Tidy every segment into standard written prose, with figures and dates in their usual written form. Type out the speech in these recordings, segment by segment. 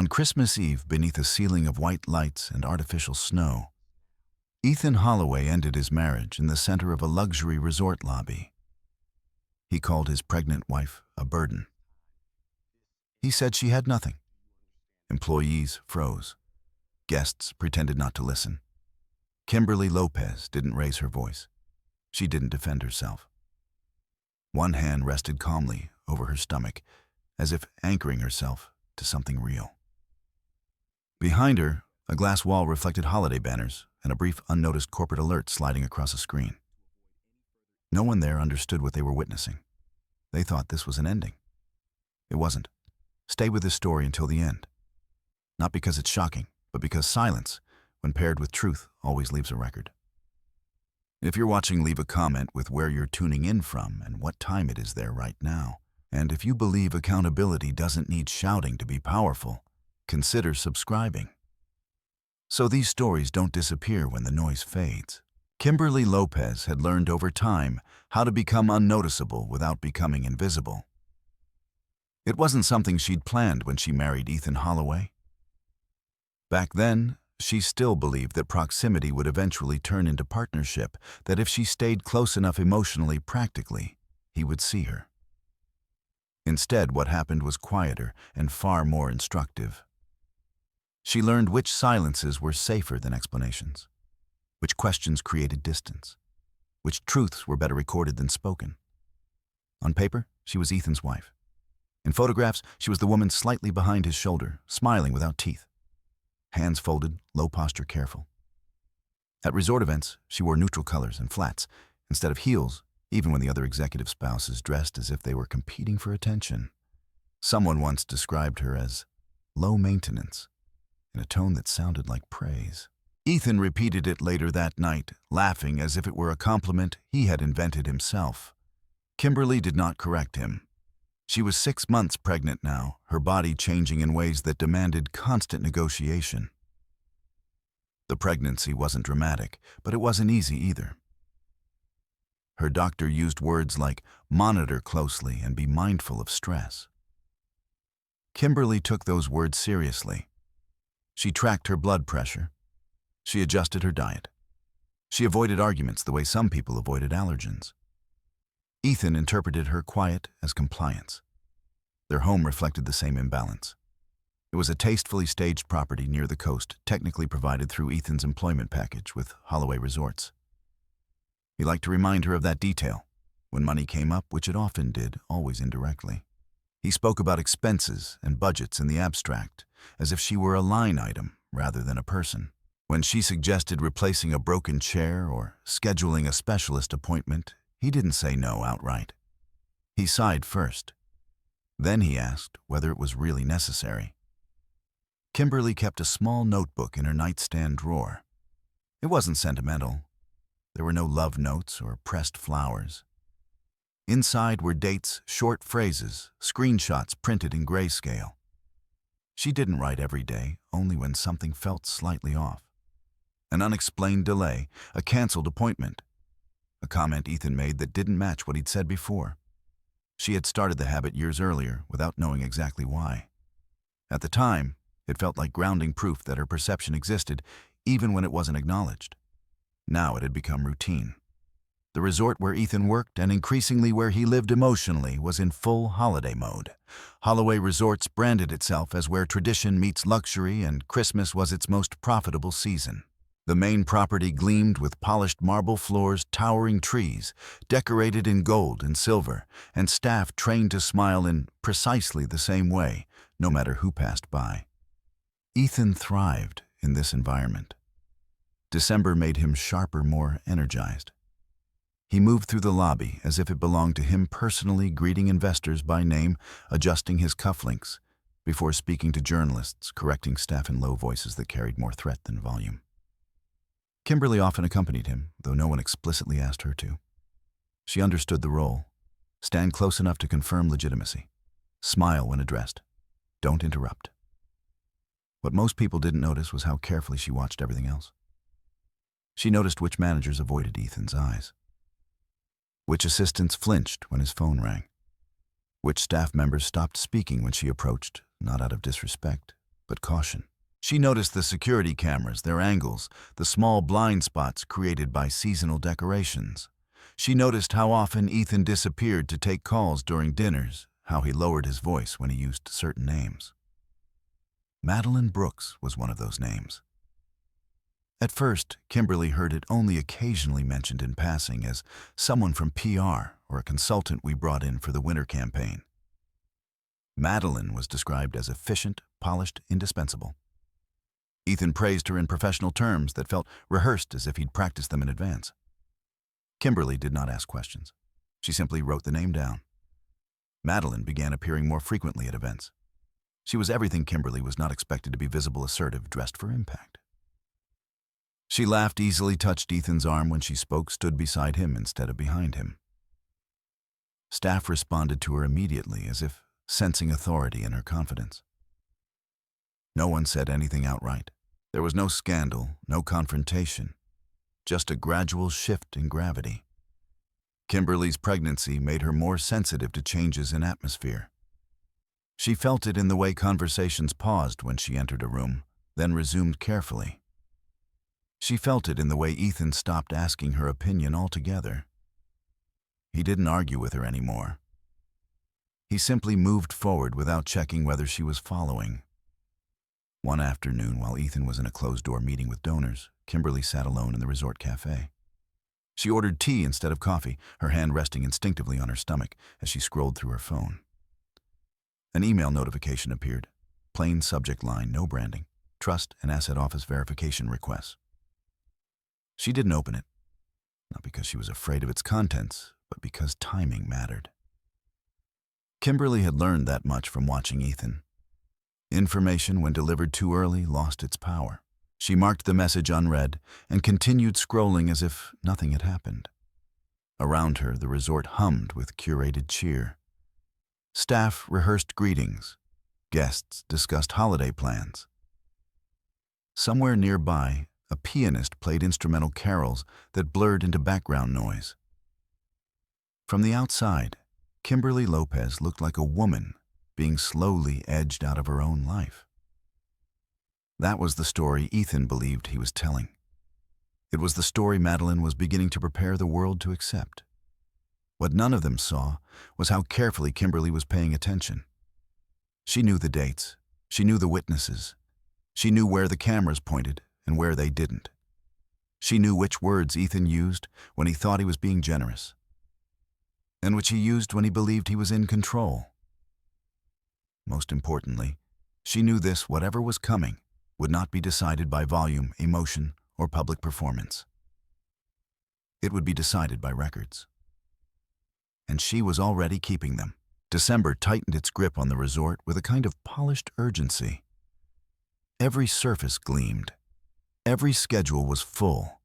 On Christmas Eve, beneath a ceiling of white lights and artificial snow, Ethan Holloway ended his marriage in the center of a luxury resort lobby. He called his pregnant wife a burden. He said she had nothing. Employees froze. Guests pretended not to listen. Kimberly Lopez didn't raise her voice. She didn't defend herself. One hand rested calmly over her stomach, as if anchoring herself to something real. Behind her, a glass wall reflected holiday banners and a brief unnoticed corporate alert sliding across a screen. No one there understood what they were witnessing. They thought this was an ending. It wasn't. Stay with this story until the end. Not because it's shocking, but because silence, when paired with truth, always leaves a record. If you're watching, leave a comment with where you're tuning in from and what time it is there right now. And if you believe accountability doesn't need shouting to be powerful, consider subscribing. So these stories don't disappear when the noise fades. Kimberly Lopez had learned over time how to become unnoticeable without becoming invisible. It wasn't something she'd planned when she married Ethan Holloway. Back then, she still believed that proximity would eventually turn into partnership, that if she stayed close enough emotionally, practically, he would see her. Instead, what happened was quieter and far more instructive. She learned which silences were safer than explanations, which questions created distance, which truths were better recorded than spoken. On paper, she was Ethan's wife. In photographs, she was the woman slightly behind his shoulder, smiling without teeth. Hands folded, low posture careful. At resort events, she wore neutral colors and flats, instead of heels, even when the other executive spouses dressed as if they were competing for attention. Someone once described her as low maintenance, in a tone that sounded like praise. Ethan repeated it later that night, laughing as if it were a compliment he had invented himself. Kimberly did not correct him. She was 6 months pregnant now, her body changing in ways that demanded constant negotiation. The pregnancy wasn't dramatic, but it wasn't easy either. Her doctor used words like monitor closely and be mindful of stress. Kimberly took those words seriously. She tracked her blood pressure. She adjusted her diet. She avoided arguments the way some people avoided allergens. Ethan interpreted her quiet as compliance. Their home reflected the same imbalance. It was a tastefully staged property near the coast, technically provided through Ethan's employment package with Holloway Resorts. He liked to remind her of that detail, when money came up, which it often did, always indirectly. He spoke about expenses and budgets in the abstract, as if she were a line item rather than a person. When she suggested replacing a broken chair or scheduling a specialist appointment, he didn't say no outright. He sighed first. Then he asked whether it was really necessary. Kimberly kept a small notebook in her nightstand drawer. It wasn't sentimental. There were no love notes or pressed flowers. Inside were dates, short phrases, screenshots printed in grayscale. She didn't write every day, only when something felt slightly off. An unexplained delay, a canceled appointment, a comment Ethan made that didn't match what he'd said before. She had started the habit years earlier without knowing exactly why. At the time, it felt like grounding proof that her perception existed, even when it wasn't acknowledged. Now it had become routine. The resort where Ethan worked, and increasingly where he lived emotionally, was in full holiday mode. Holloway Resorts branded itself as where tradition meets luxury, and Christmas was its most profitable season. The main property gleamed with polished marble floors, towering trees, decorated in gold and silver, and staff trained to smile in precisely the same way, no matter who passed by. Ethan thrived in this environment. December made him sharper, more energized. He moved through the lobby as if it belonged to him personally, greeting investors by name, adjusting his cufflinks, before speaking to journalists, correcting staff in low voices that carried more threat than volume. Kimberly often accompanied him, though no one explicitly asked her to. She understood the role. Stand close enough to confirm legitimacy. Smile when addressed. Don't interrupt. What most people didn't notice was how carefully she watched everything else. She noticed which managers avoided Ethan's eyes, which assistants flinched when his phone rang, which staff members stopped speaking when she approached, not out of disrespect, but caution. She noticed the security cameras, their angles, the small blind spots created by seasonal decorations. She noticed how often Ethan disappeared to take calls during dinners, how he lowered his voice when he used certain names. Madeline Brooks was one of those names. At first, Kimberly heard it only occasionally mentioned in passing as someone from PR or a consultant we brought in for the winter campaign. Madeline was described as efficient, polished, indispensable. Ethan praised her in professional terms that felt rehearsed as if he'd practiced them in advance. Kimberly did not ask questions. She simply wrote the name down. Madeline began appearing more frequently at events. She was everything Kimberly was not expected to be: visible, assertive, dressed for impact. She laughed easily, touched Ethan's arm when she spoke, stood beside him instead of behind him. Staff responded to her immediately, as if sensing authority in her confidence. No one said anything outright. There was no scandal, no confrontation, just a gradual shift in gravity. Kimberly's pregnancy made her more sensitive to changes in atmosphere. She felt it in the way conversations paused when she entered a room, then resumed carefully. She felt it in the way Ethan stopped asking her opinion altogether. He didn't argue with her anymore. He simply moved forward without checking whether she was following. One afternoon, while Ethan was in a closed-door meeting with donors, Kimberly sat alone in the resort cafe. She ordered tea instead of coffee, her hand resting instinctively on her stomach as she scrolled through her phone. An email notification appeared. Plain subject line, no branding. Trust and Asset Office verification requests. She didn't open it, not because she was afraid of its contents, but because timing mattered. Kimberly had learned that much from watching Ethan. Information, when delivered too early, lost its power. She marked the message unread and continued scrolling as if nothing had happened. Around her, the resort hummed with curated cheer. Staff rehearsed greetings. Guests discussed holiday plans. Somewhere nearby, a pianist played instrumental carols that blurred into background noise. From the outside, Kimberly Lopez looked like a woman being slowly edged out of her own life. That was the story Ethan believed he was telling. It was the story Madeline was beginning to prepare the world to accept. What none of them saw was how carefully Kimberly was paying attention. She knew the dates. She knew the witnesses. She knew where the cameras pointed and where they didn't. She knew which words Ethan used when he thought he was being generous, and which he used when he believed he was in control. Most importantly, she knew this, whatever was coming, would not be decided by volume, emotion, or public performance. It would be decided by records. And she was already keeping them. December tightened its grip on the resort with a kind of polished urgency. Every surface gleamed. Every schedule was full.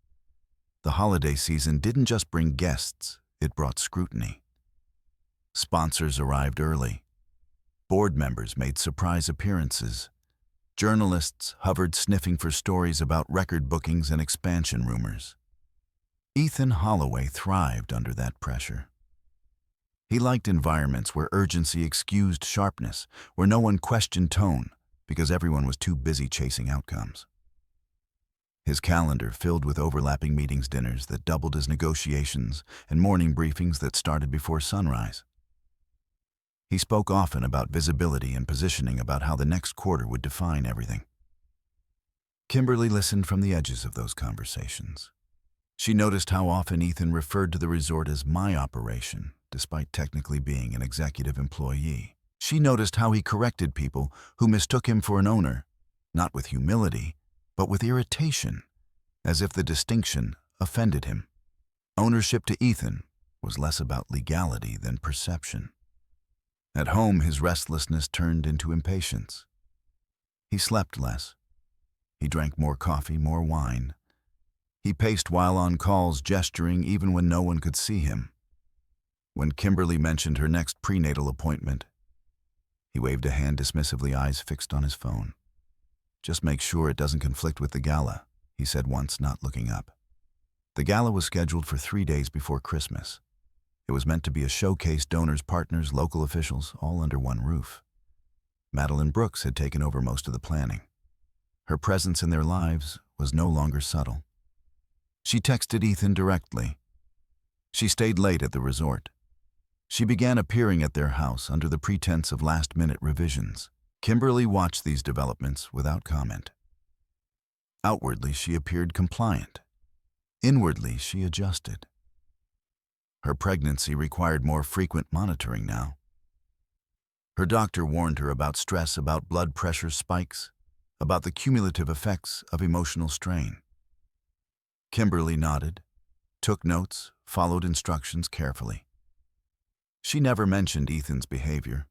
The holiday season didn't just bring guests, it brought scrutiny. Sponsors arrived early. Board members made surprise appearances. Journalists hovered sniffing for stories about record bookings and expansion rumors. Ethan Holloway thrived under that pressure. He liked environments where urgency excused sharpness, where no one questioned tone because everyone was too busy chasing outcomes. His calendar filled with overlapping meetings, dinners that doubled as negotiations, and morning briefings that started before sunrise. He spoke often about visibility and positioning, about how the next quarter would define everything. Kimberly listened from the edges of those conversations. She noticed how often Ethan referred to the resort as my operation, despite technically being an executive employee. She noticed how he corrected people who mistook him for an owner, not with humility, but with irritation, as if the distinction offended him. Ownership to Ethan was less about legality than perception. At home, his restlessness turned into impatience. He slept less. He drank more coffee, more wine. He paced while on calls, gesturing even when no one could see him. When Kimberly mentioned her next prenatal appointment, he waved a hand dismissively, eyes fixed on his phone. "Just make sure it doesn't conflict with the gala," he said once, not looking up. The gala was scheduled for 3 days before Christmas. It was meant to be a showcase, donors, partners, local officials, all under one roof. Madeline Brooks had taken over most of the planning. Her presence in their lives was no longer subtle. She texted Ethan directly. She stayed late at the resort. She began appearing at their house under the pretense of last-minute revisions. Kimberly watched these developments without comment. Outwardly, she appeared compliant. Inwardly, she adjusted. Her pregnancy required more frequent monitoring now. Her doctor warned her about stress, about blood pressure spikes, about the cumulative effects of emotional strain. Kimberly nodded, took notes, followed instructions carefully. She never mentioned Ethan's behavior.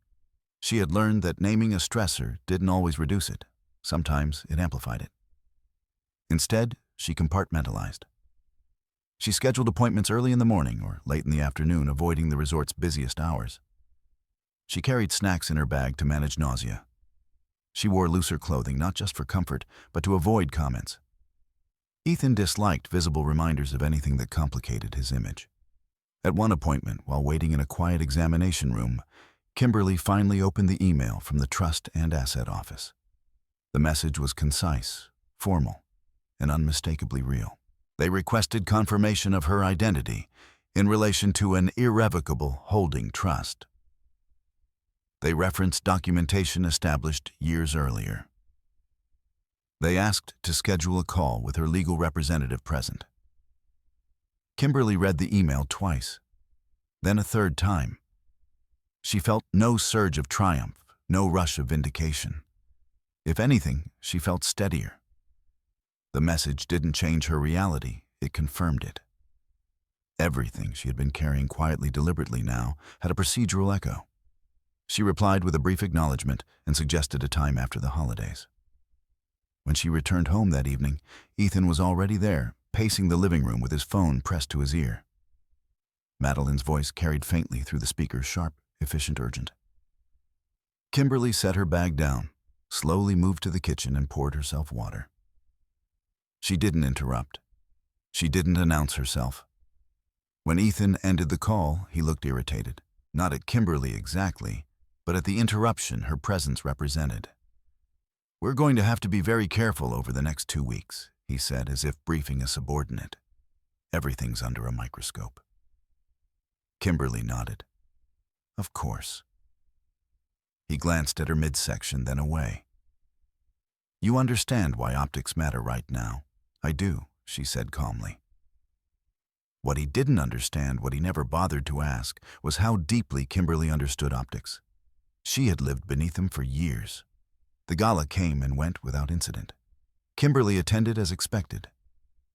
She had learned that naming a stressor didn't always reduce it. Sometimes it amplified it. Instead, she compartmentalized. She scheduled appointments early in the morning or late in the afternoon, avoiding the resort's busiest hours. She carried snacks in her bag to manage nausea. She wore looser clothing, not just for comfort, but to avoid comments. Ethan disliked visible reminders of anything that complicated his image. At one appointment, while waiting in a quiet examination room, Kimberly finally opened the email from the Trust and Asset Office. The message was concise, formal, and unmistakably real. They requested confirmation of her identity in relation to an irrevocable holding trust. They referenced documentation established years earlier. They asked to schedule a call with her legal representative present. Kimberly read the email twice, then a third time. She felt no surge of triumph, no rush of vindication. If anything, she felt steadier. The message didn't change her reality, it confirmed it. Everything she had been carrying quietly, deliberately now, had a procedural echo. She replied with a brief acknowledgement and suggested a time after the holidays. When she returned home that evening, Ethan was already there, pacing the living room with his phone pressed to his ear. Madeline's voice carried faintly through the speaker, sharp, efficient, urgent. Kimberly set her bag down, slowly moved to the kitchen and poured herself water. She didn't interrupt. She didn't announce herself. When Ethan ended the call, he looked irritated, not at Kimberly exactly, but at the interruption her presence represented. "We're going to have to be very careful over the next 2 weeks," he said, as if briefing a subordinate. "Everything's under a microscope." Kimberly nodded. "Of course." He glanced at her midsection, then away. "You understand why optics matter right now." "I do," she said calmly. What he didn't understand, what he never bothered to ask, was how deeply Kimberly understood optics. She had lived beneath him for years. The gala came and went without incident. Kimberly attended as expected.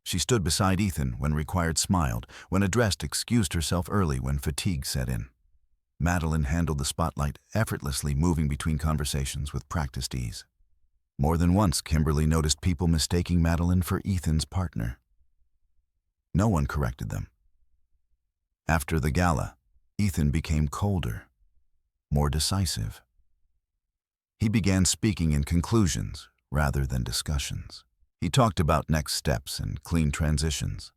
She stood beside Ethan when required, smiled, when addressed excused herself early when fatigue set in. Madeline handled the spotlight, effortlessly moving between conversations with practiced ease. More than once, Kimberly noticed people mistaking Madeline for Ethan's partner. No one corrected them. After the gala, Ethan became colder, more decisive. He began speaking in conclusions rather than discussions. He talked about next steps and clean transitions.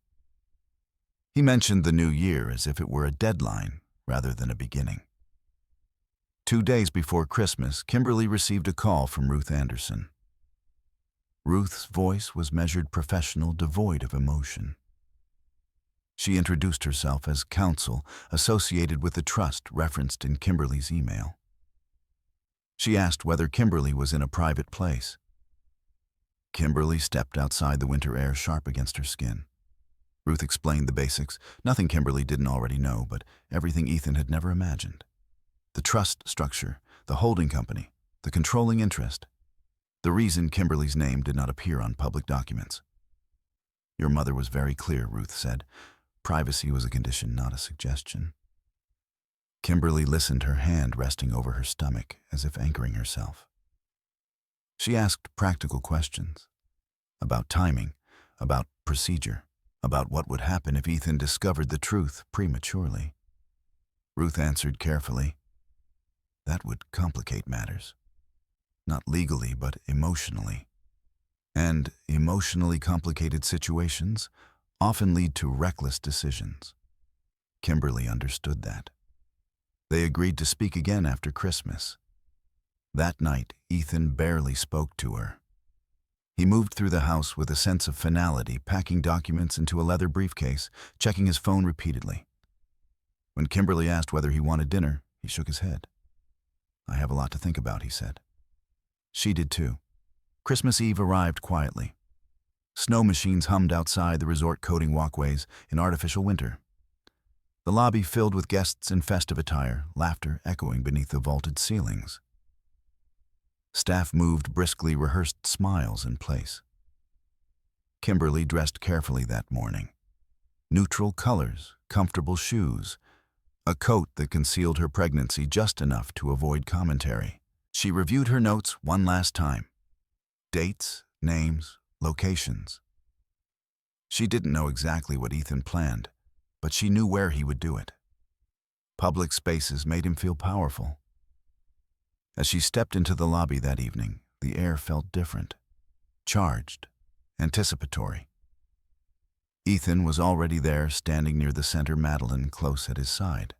He mentioned the new year as if it were a deadline rather than a beginning. 2 days before Christmas, Kimberly received a call from Ruth Anderson. Ruth's voice was measured, professional, devoid of emotion. She introduced herself as counsel associated with the trust referenced in Kimberly's email. She asked whether Kimberly was in a private place. Kimberly stepped outside, the winter air sharp against her skin. Ruth explained the basics, nothing Kimberly didn't already know, but everything Ethan had never imagined. The trust structure, the holding company, the controlling interest. The reason Kimberly's name did not appear on public documents. "Your mother was very clear," Ruth said. "Privacy was a condition, not a suggestion." Kimberly listened, her hand resting over her stomach as if anchoring herself. She asked practical questions about timing, about procedure, about what would happen if Ethan discovered the truth prematurely. Ruth answered carefully, "That would complicate matters. Not legally, but emotionally. And emotionally complicated situations often lead to reckless decisions." Kimberly understood that. They agreed to speak again after Christmas. That night, Ethan barely spoke to her. He moved through the house with a sense of finality, packing documents into a leather briefcase, checking his phone repeatedly. When Kimberly asked whether he wanted dinner, he shook his head. "I have a lot to think about," he said. She did too. Christmas Eve arrived quietly. Snow machines hummed outside the resort coating walkways in artificial winter. The lobby filled with guests in festive attire, laughter echoing beneath the vaulted ceilings. Staff moved briskly, rehearsed smiles in place. Kimberly dressed carefully that morning. Neutral colors, comfortable shoes, a coat that concealed her pregnancy just enough to avoid commentary. She reviewed her notes one last time. Dates, names, locations. She didn't know exactly what Ethan planned, but she knew where he would do it. Public spaces made him feel powerful. As she stepped into the lobby that evening, the air felt different, charged, anticipatory. Ethan was already there, standing near the center, Madeline close at his side.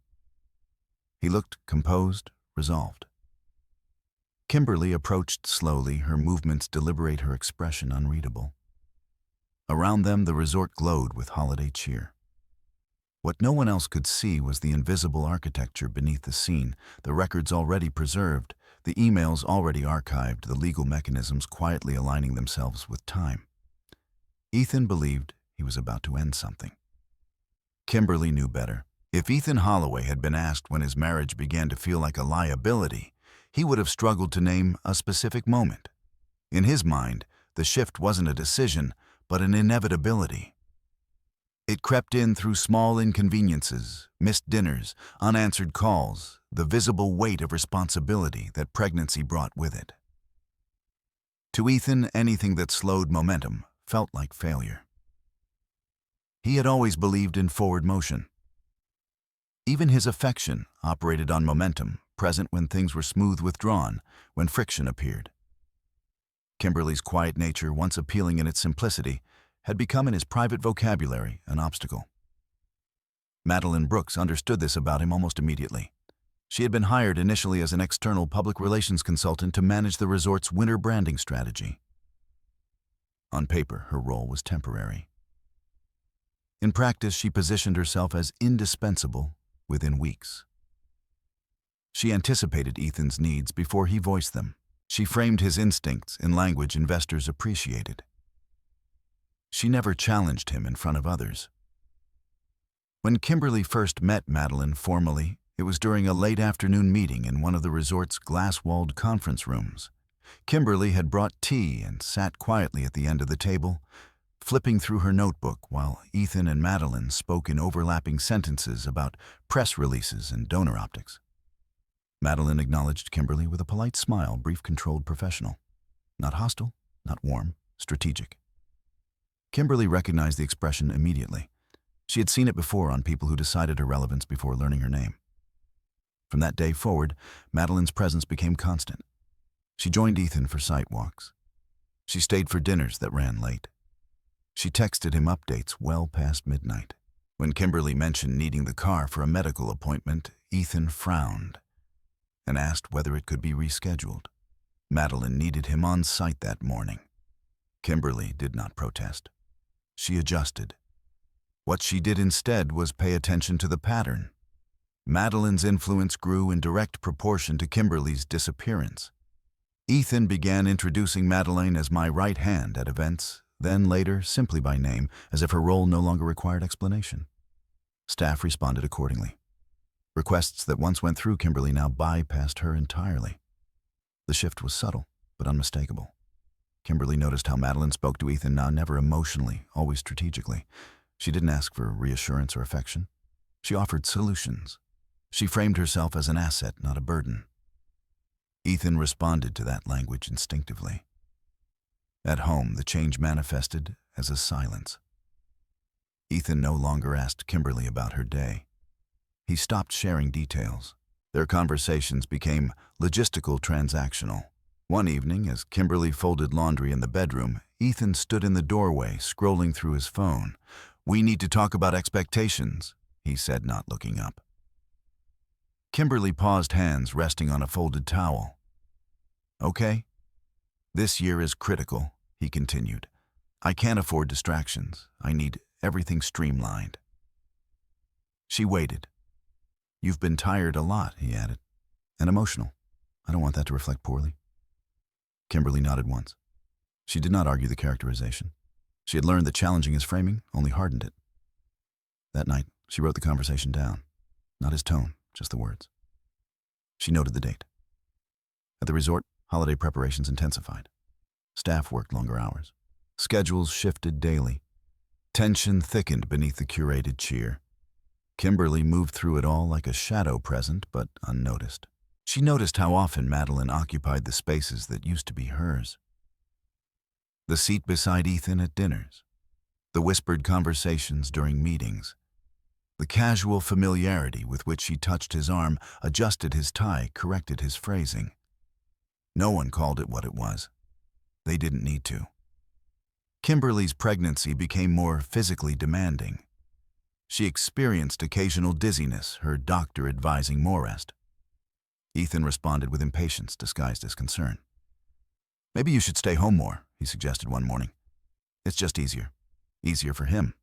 He looked composed, resolved. Kimberly approached slowly, her movements deliberate, her expression unreadable. Around them, the resort glowed with holiday cheer. What no one else could see was the invisible architecture beneath the scene, the records already preserved, the emails already archived, the legal mechanisms quietly aligning themselves with time. Ethan believed he was about to end something. Kimberly knew better. If Ethan Holloway had been asked when his marriage began to feel like a liability, he would have struggled to name a specific moment. In his mind, the shift wasn't a decision, but an inevitability. It crept in through small inconveniences, missed dinners, unanswered calls, the visible weight of responsibility that pregnancy brought with it. To Ethan, anything that slowed momentum felt like failure. He had always believed in forward motion. Even his affection operated on momentum, present when things were smooth, withdrawn when friction appeared. Kimberly's quiet nature, once appealing in its simplicity, had become in his private vocabulary an obstacle. Madeline Brooks understood this about him almost immediately. She had been hired initially as an external public relations consultant to manage the resort's winter branding strategy. On paper, her role was temporary. In practice, she positioned herself as indispensable within weeks. She anticipated Ethan's needs before he voiced them. She framed his instincts in language investors appreciated. She never challenged him in front of others. When Kimberly first met Madeline formally, it was during a late afternoon meeting in one of the resort's glass-walled conference rooms. Kimberly had brought tea and sat quietly at the end of the table, flipping through her notebook while Ethan and Madeline spoke in overlapping sentences about press releases and donor optics. Madeline acknowledged Kimberly with a polite smile, brief, controlled, professional. Not hostile, not warm, strategic. Kimberly recognized the expression immediately. She had seen it before on people who decided her relevance before learning her name. From that day forward, Madeline's presence became constant. She joined Ethan for sight walks. She stayed for dinners that ran late. She texted him updates well past midnight. When Kimberly mentioned needing the car for a medical appointment, Ethan frowned and asked whether it could be rescheduled. Madeline needed him on site that morning. Kimberly did not protest. She adjusted. What she did instead was pay attention to the pattern. Madeline's influence grew in direct proportion to Kimberly's disappearance. Ethan began introducing Madeline as my right hand at events, then later simply by name, as if her role no longer required explanation. Staff responded accordingly. Requests that once went through Kimberly now bypassed her entirely. The shift was subtle, but unmistakable. Kimberly noticed how Madeline spoke to Ethan now, never emotionally, always strategically. She didn't ask for reassurance or affection. She offered solutions. She framed herself as an asset, not a burden. Ethan responded to that language instinctively. At home, the change manifested as a silence. Ethan no longer asked Kimberly about her day. He stopped sharing details. Their conversations became logistical, transactional. One evening, as Kimberly folded laundry in the bedroom, Ethan stood in the doorway, scrolling through his phone. "We need to talk about expectations," he said, not looking up. Kimberly paused, hands resting on a folded towel. Okay? This year is critical, he continued. I can't afford distractions. I need everything streamlined. She waited. You've been tired a lot, he added, and emotional. I don't want that to reflect poorly. Kimberly nodded once. She did not argue the characterization. She had learned that challenging his framing only hardened it. That night, she wrote the conversation down. Not his tone, just the words. She noted the date. At the resort, holiday preparations intensified. Staff worked longer hours. Schedules shifted daily. Tension thickened beneath the curated cheer. Kimberly moved through it all like a shadow present, but unnoticed. She noticed how often Madeline occupied the spaces that used to be hers. The seat beside Ethan at dinners, the whispered conversations during meetings, the casual familiarity with which she touched his arm, adjusted his tie, corrected his phrasing. No one called it what it was. They didn't need to. Kimberly's pregnancy became more physically demanding. She experienced occasional dizziness, her doctor advising more rest. Ethan responded with impatience disguised as concern. Maybe you should stay home more, he suggested one morning. It's just easier. Easier for him.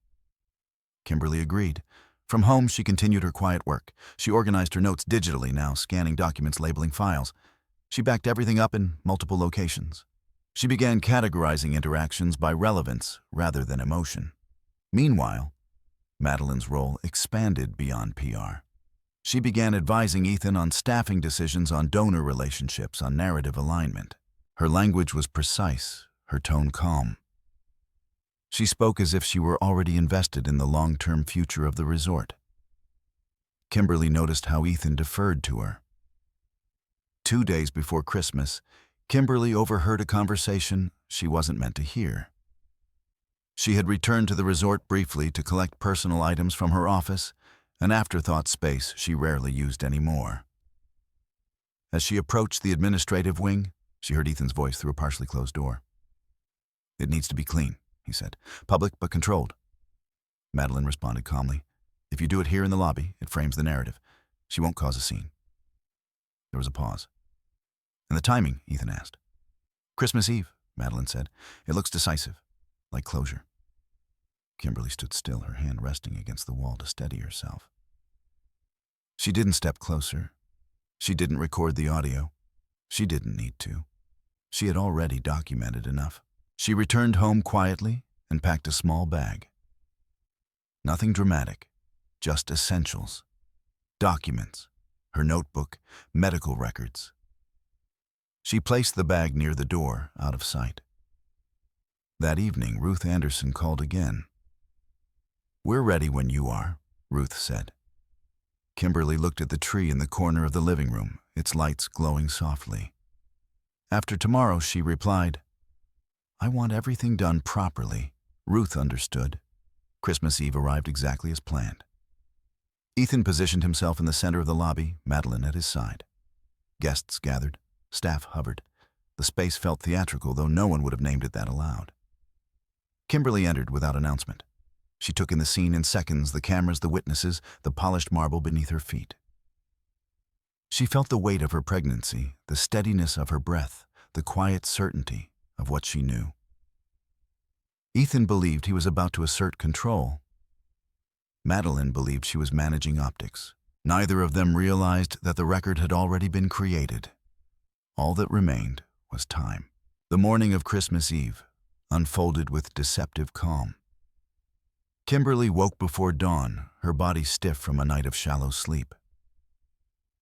Kimberly agreed. From home, she continued her quiet work. She organized her notes digitally, now scanning documents, labeling files. She backed everything up in multiple locations. She began categorizing interactions by relevance rather than emotion. Meanwhile, Madeline's role expanded beyond PR. She began advising Ethan on staffing decisions, on donor relationships, on narrative alignment. Her language was precise, her tone calm. She spoke as if she were already invested in the long-term future of the resort. Kimberly noticed how Ethan deferred to her. 2 days before Christmas, Kimberly overheard a conversation she wasn't meant to hear. She had returned to the resort briefly to collect personal items from her office, an afterthought space she rarely used anymore. As she approached the administrative wing, she heard Ethan's voice through a partially closed door. It needs to be clean, he said. Public but controlled. Madeline responded calmly. If you do it here in the lobby, it frames the narrative. She won't cause a scene. There was a pause. And the timing, Ethan asked. Christmas Eve, Madeline said. It looks decisive, like closure. Kimberly stood still, her hand resting against the wall to steady herself. She didn't step closer. She didn't record the audio. She didn't need to. She had already documented enough. She returned home quietly and packed a small bag. Nothing dramatic, just essentials. Documents, her notebook, medical records. She placed the bag near the door, out of sight. That evening, Ruth Anderson called again. We're ready when you are, Ruth said. Kimberly looked at the tree in the corner of the living room, its lights glowing softly. After tomorrow, she replied, I want everything done properly. Ruth understood. Christmas Eve arrived exactly as planned. Ethan positioned himself in the center of the lobby, Madeline at his side. Guests gathered, staff hovered. The space felt theatrical, though no one would have named it that aloud. Kimberly entered without announcement. She took in the scene in seconds, the cameras, the witnesses, the polished marble beneath her feet. She felt the weight of her pregnancy, the steadiness of her breath, the quiet certainty of what she knew. Ethan believed he was about to assert control. Madeline believed she was managing optics. Neither of them realized that the record had already been created. All that remained was time. The morning of Christmas Eve unfolded with deceptive calm. Kimberly woke before dawn, her body stiff from a night of shallow sleep.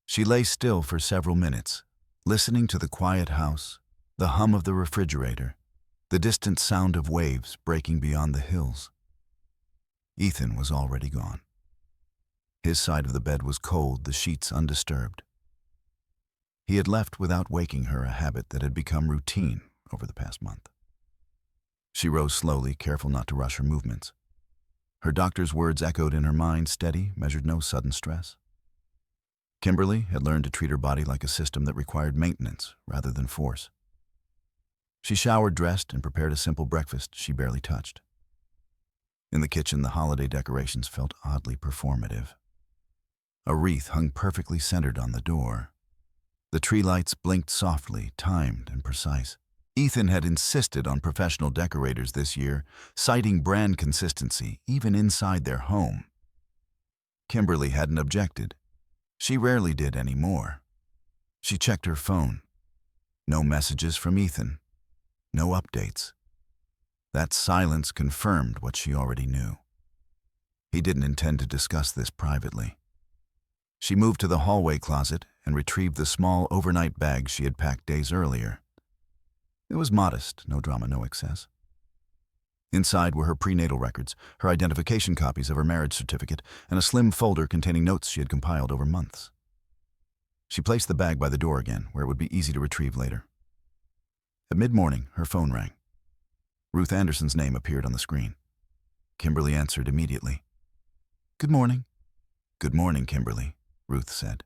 She lay still for several minutes, listening to the quiet house, the hum of the refrigerator, the distant sound of waves breaking beyond the hills. Ethan was already gone. His side of the bed was cold, the sheets undisturbed. He had left without waking her, a habit that had become routine over the past month. She rose slowly, careful not to rush her movements. Her doctor's words echoed in her mind, steady, measured no sudden stress. Kimberly had learned to treat her body like a system that required maintenance rather than force. She showered, dressed, and prepared a simple breakfast she barely touched. In the kitchen, the holiday decorations felt oddly performative. A wreath hung perfectly centered on the door. The tree lights blinked softly, timed and precise. Ethan had insisted on professional decorators this year, citing brand consistency even inside their home. Kimberly hadn't objected. She rarely did anymore. She checked her phone. No messages from Ethan. No updates. That silence confirmed what she already knew. He didn't intend to discuss this privately. She moved to the hallway closet and retrieved the small overnight bag she had packed days earlier. It was modest, no drama, no excess. Inside were her prenatal records, her identification copies of her marriage certificate, and a slim folder containing notes she had compiled over months. She placed the bag by the door again, where it would be easy to retrieve later. At mid-morning, her phone rang. Ruth Anderson's name appeared on the screen. Kimberly answered immediately. "Good morning." "Good morning, Kimberly," Ruth said.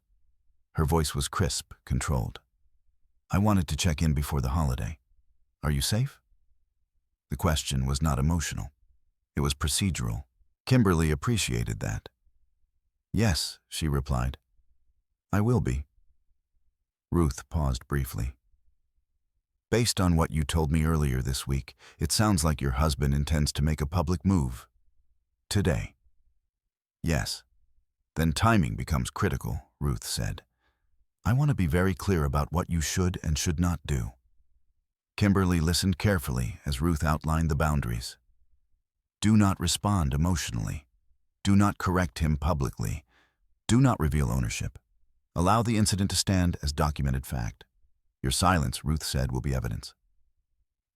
Her voice was crisp, controlled. "I wanted to check in before the holiday. Are you safe?" The question was not emotional. It was procedural. Kimberly appreciated that. "Yes," she replied. "I will be." Ruth paused briefly. "Based on what you told me earlier this week, it sounds like your husband intends to make a public move. Today." "Yes." "Then timing becomes critical," Ruth said. "I want to be very clear about what you should and should not do." Kimberly listened carefully as Ruth outlined the boundaries. Do not respond emotionally. Do not correct him publicly. Do not reveal ownership. Allow the incident to stand as documented fact. Your silence, Ruth said, will be evidence.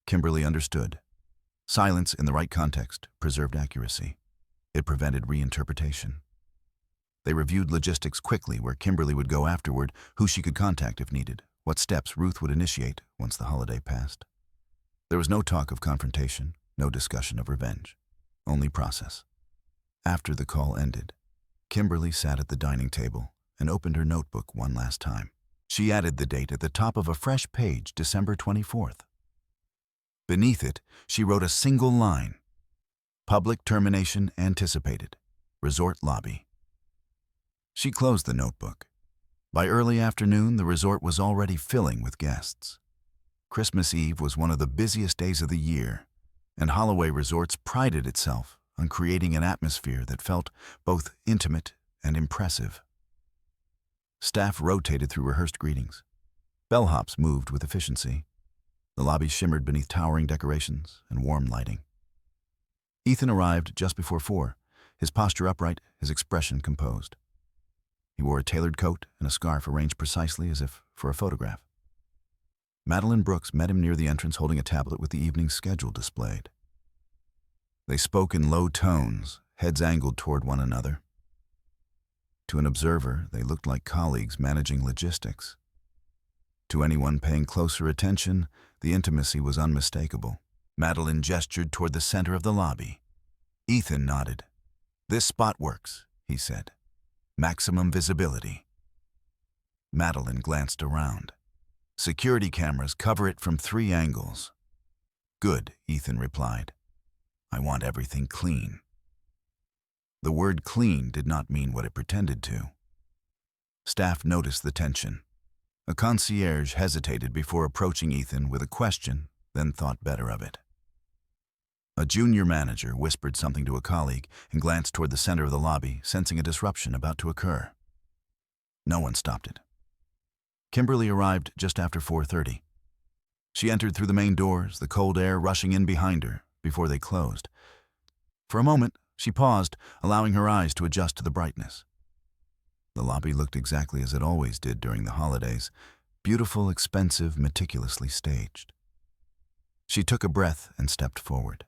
Kimberly understood. Silence in the right context preserved accuracy. It prevented reinterpretation. They reviewed logistics quickly, where Kimberly would go afterward, who she could contact if needed, what steps Ruth would initiate once the holiday passed. There was no talk of confrontation, no discussion of revenge, only process. After the call ended, Kimberly sat at the dining table and opened her notebook one last time. She added the date at the top of a fresh page, December 24th. Beneath it, she wrote a single line: "Public termination anticipated. Resort lobby." She closed the notebook. By early afternoon, the resort was already filling with guests. Christmas Eve was one of the busiest days of the year, and Holloway Resorts prided itself on creating an atmosphere that felt both intimate and impressive. Staff rotated through rehearsed greetings. Bellhops moved with efficiency. The lobby shimmered beneath towering decorations and warm lighting. Ethan arrived just before 4, his posture upright, his expression composed. He wore a tailored coat and a scarf arranged precisely as if for a photograph. Madeline Brooks met him near the entrance holding a tablet with the evening's schedule displayed. They spoke in low tones, heads angled toward one another. To an observer, they looked like colleagues managing logistics. To anyone paying closer attention, the intimacy was unmistakable. Madeline gestured toward the center of the lobby. Ethan nodded. "This spot works," he said. "Maximum visibility." Madeline glanced around. "Security cameras cover it from 3 angles." "Good," Ethan replied. "I want everything clean." The word clean did not mean what it pretended to. Staff noticed the tension. A concierge hesitated before approaching Ethan with a question, then thought better of it. A junior manager whispered something to a colleague and glanced toward the center of the lobby, sensing a disruption about to occur. No one stopped it. Kimberly arrived just after 4:30. She entered through the main doors, the cold air rushing in behind her before they closed. For a moment, she paused, allowing her eyes to adjust to the brightness. The lobby looked exactly as it always did during the holidays, beautiful, expensive, meticulously staged. She took a breath and stepped forward.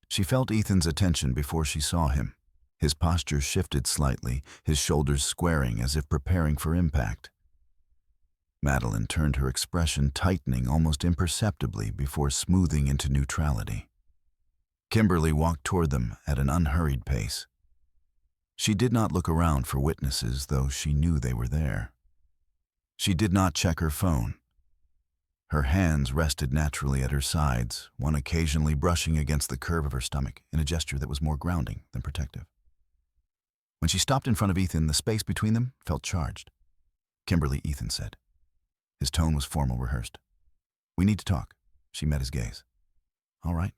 She felt Ethan's attention before she saw him. His posture shifted slightly, his shoulders squaring as if preparing for impact. Madeline turned, her expression tightening almost imperceptibly before smoothing into neutrality. Kimberly walked toward them at an unhurried pace. She did not look around for witnesses, though she knew they were there. She did not check her phone. Her hands rested naturally at her sides, one occasionally brushing against the curve of her stomach in a gesture that was more grounding than protective. When she stopped in front of Ethan, the space between them felt charged. "Kimberly," Ethan said, His tone was formal, rehearsed. "We need to talk." She met his gaze. "All right."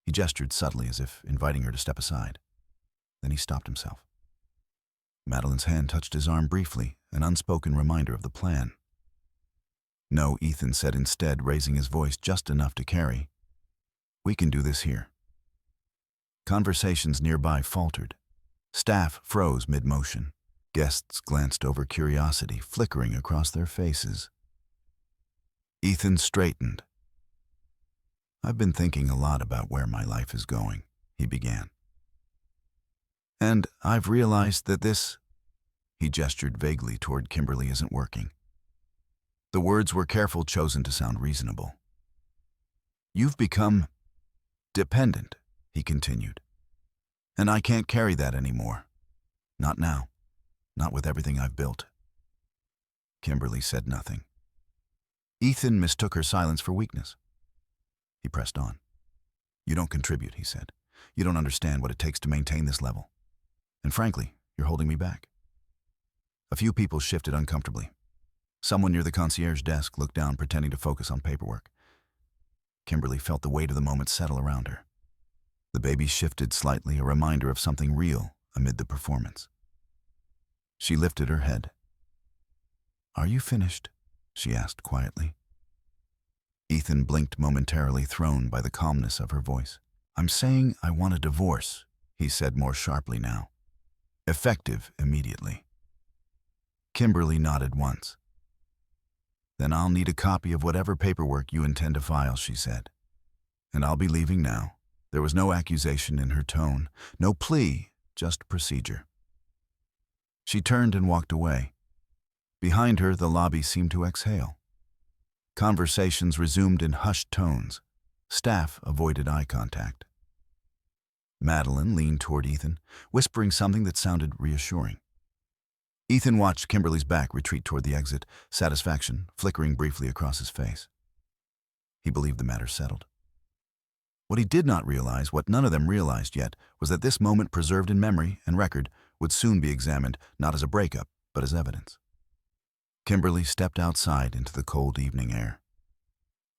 He gestured subtly as if inviting her to step aside. Then he stopped himself. Madeline's hand touched his arm briefly, an unspoken reminder of the plan. "No," Ethan said instead, raising his voice just enough to carry. "We can do this here." Conversations nearby faltered. Staff froze mid-motion. Guests glanced over, curiosity flickering across their faces. Ethan straightened. "I've been thinking a lot about where my life is going," he began. "And I've realized that this," he gestured vaguely toward Kimberly, "isn't working." The words were careful, chosen to sound reasonable. "You've become dependent," he continued. "And I can't carry that anymore. Not now. Not with everything I've built." Kimberly said nothing. Ethan mistook her silence for weakness. He pressed on. "You don't contribute," he said. "You don't understand what it takes to maintain this level. And frankly, you're holding me back." A few people shifted uncomfortably. Someone near the concierge desk looked down, pretending to focus on paperwork. Kimberly felt the weight of the moment settle around her. The baby shifted slightly, a reminder of something real amid the performance. She lifted her head. "Are you finished?" she asked quietly. Ethan blinked momentarily, thrown by the calmness of her voice. "I'm saying I want a divorce," he said more sharply now. "Effective immediately." Kimberly nodded once. "Then I'll need a copy of whatever paperwork you intend to file," she said. "And I'll be leaving now." There was no accusation in her tone, no plea, just procedure. She turned and walked away. Behind her, the lobby seemed to exhale. Conversations resumed in hushed tones. Staff avoided eye contact. Madeline leaned toward Ethan, whispering something that sounded reassuring. Ethan watched Kimberly's back retreat toward the exit, satisfaction flickering briefly across his face. He believed the matter settled. What he did not realize, what none of them realized yet, was that this moment, preserved in memory and record, would soon be examined not as a breakup, but as evidence. Kimberly stepped outside into the cold evening air.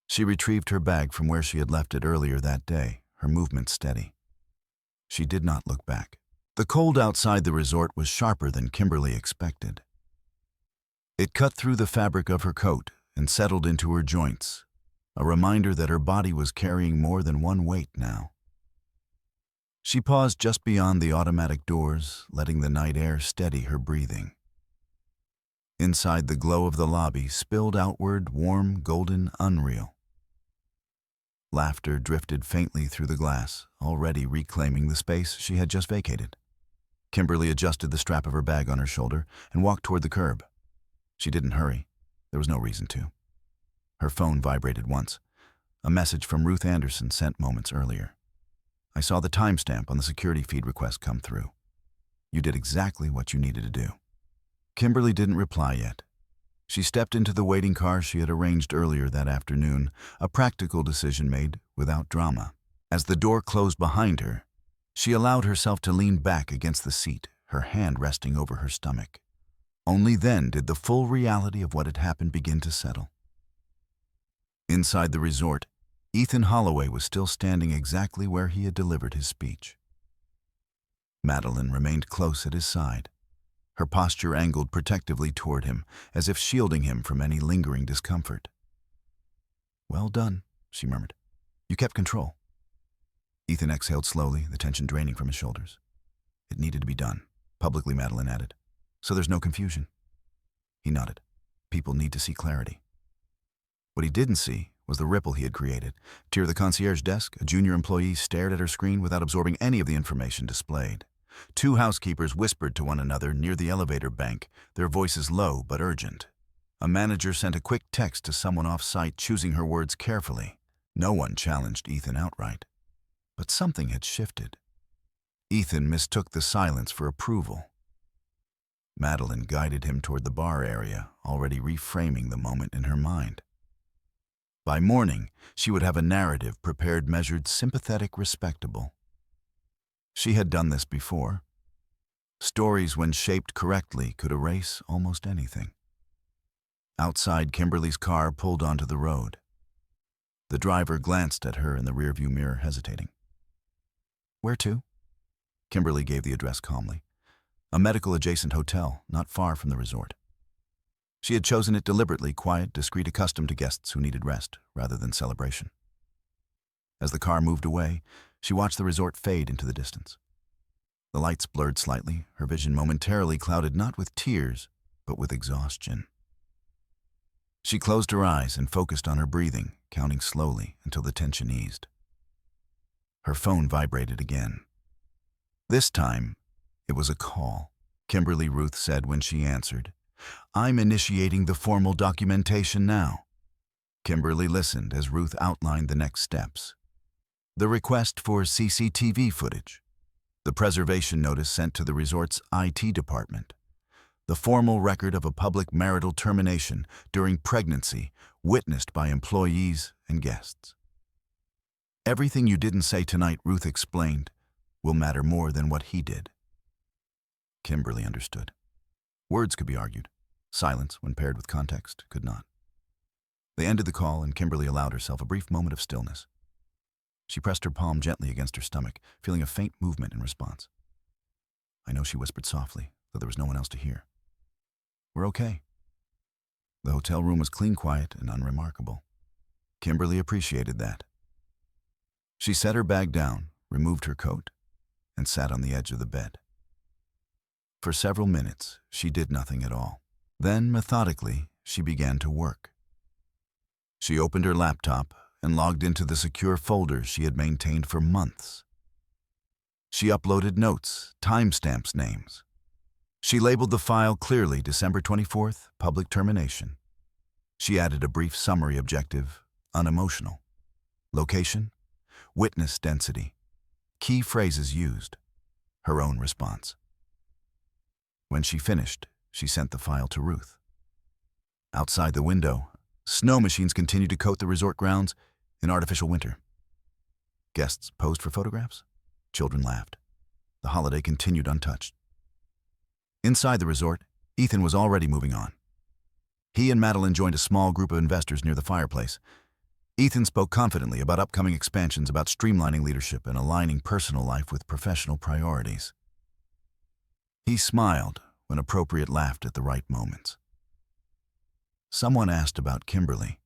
She retrieved her bag from where she had left it earlier that day, her movements steady. She did not look back. The cold outside the resort was sharper than Kimberly expected. It cut through the fabric of her coat and settled into her joints, a reminder that her body was carrying more than one weight now. She paused just beyond the automatic doors, letting the night air steady her breathing. Inside, the glow of the lobby spilled outward, warm, golden, unreal. Laughter drifted faintly through the glass, already reclaiming the space she had just vacated. Kimberly adjusted the strap of her bag on her shoulder and walked toward the curb. She didn't hurry. There was no reason to. Her phone vibrated once. A message from Ruth Anderson sent moments earlier. "I saw the timestamp on the security feed request come through. You did exactly what you needed to do." Kimberly didn't reply yet. She stepped into the waiting car she had arranged earlier that afternoon, a practical decision made without drama. As the door closed behind her, she allowed herself to lean back against the seat, her hand resting over her stomach. Only then did the full reality of what had happened begin to settle. Inside the resort, Ethan Holloway was still standing exactly where he had delivered his speech. Madeline remained close at his side, her posture angled protectively toward him, as if shielding him from any lingering discomfort. "Well done," she murmured. "You kept control." Ethan exhaled slowly, the tension draining from his shoulders. "It needed to be done," publicly Madeline added. "So there's no confusion." He nodded. People need to see clarity. What he didn't see was the ripple he had created. Near the concierge desk, a junior employee stared at her screen without absorbing any of the information displayed. Two housekeepers whispered to one another near the elevator bank, their voices low but urgent. A manager sent a quick text to someone off-site, choosing her words carefully. No one challenged Ethan outright. But something had shifted. Ethan mistook the silence for approval. Madeline guided him toward the bar area, already reframing the moment in her mind. By morning, she would have a narrative prepared, measured, sympathetic, respectable. She had done this before. Stories, when shaped correctly, could erase almost anything. Outside, Kimberly's car pulled onto the road. The driver glanced at her in the rearview mirror, hesitating. "Where to?" Kimberly gave the address calmly. A medical-adjacent hotel, not far from the resort. She had chosen it deliberately, quiet, discreet, accustomed to guests who needed rest rather than celebration. As the car moved away, she watched the resort fade into the distance. The lights blurred slightly, her vision momentarily clouded not with tears, but with exhaustion. She closed her eyes and focused on her breathing, counting slowly until the tension eased. Her phone vibrated again. This time, it was a call. Kimberly Ruth said when she answered, "I'm initiating the formal documentation now." Kimberly listened as Ruth outlined the next steps. The request for CCTV footage, the preservation notice sent to the resort's IT department, the formal record of a public marital termination during pregnancy witnessed by employees and guests. "Everything you didn't say tonight," Ruth explained, "will matter more than what he did." Kimberly understood. Words could be argued. Silence, when paired with context, could not. They ended the call, and Kimberly allowed herself a brief moment of stillness. She pressed her palm gently against her stomach, feeling a faint movement in response. "I know," she whispered softly, though there was no one else to hear. "We're okay." The hotel room was clean, quiet, and unremarkable. Kimberly appreciated that. She set her bag down, removed her coat, and sat on the edge of the bed. For several minutes, she did nothing at all. Then, methodically, she began to work. She opened her laptop and logged into the secure folders she had maintained for months. She uploaded notes, timestamps, names. She labeled the file clearly December 24th, public termination. She added a brief summary objective, unemotional. Location, witness density. Key phrases used, her own response. When she finished, she sent the file to Ruth. Outside the window, snow machines continued to coat the resort grounds in artificial winter. Guests posed for photographs. Children laughed. The holiday continued untouched. Inside the resort, Ethan was already moving on. He and Madeline joined a small group of investors near the fireplace. Ethan spoke confidently about upcoming expansions, about streamlining leadership and aligning personal life with professional priorities. He smiled when appropriate, laughed at the right moments. Someone asked about Kimberly.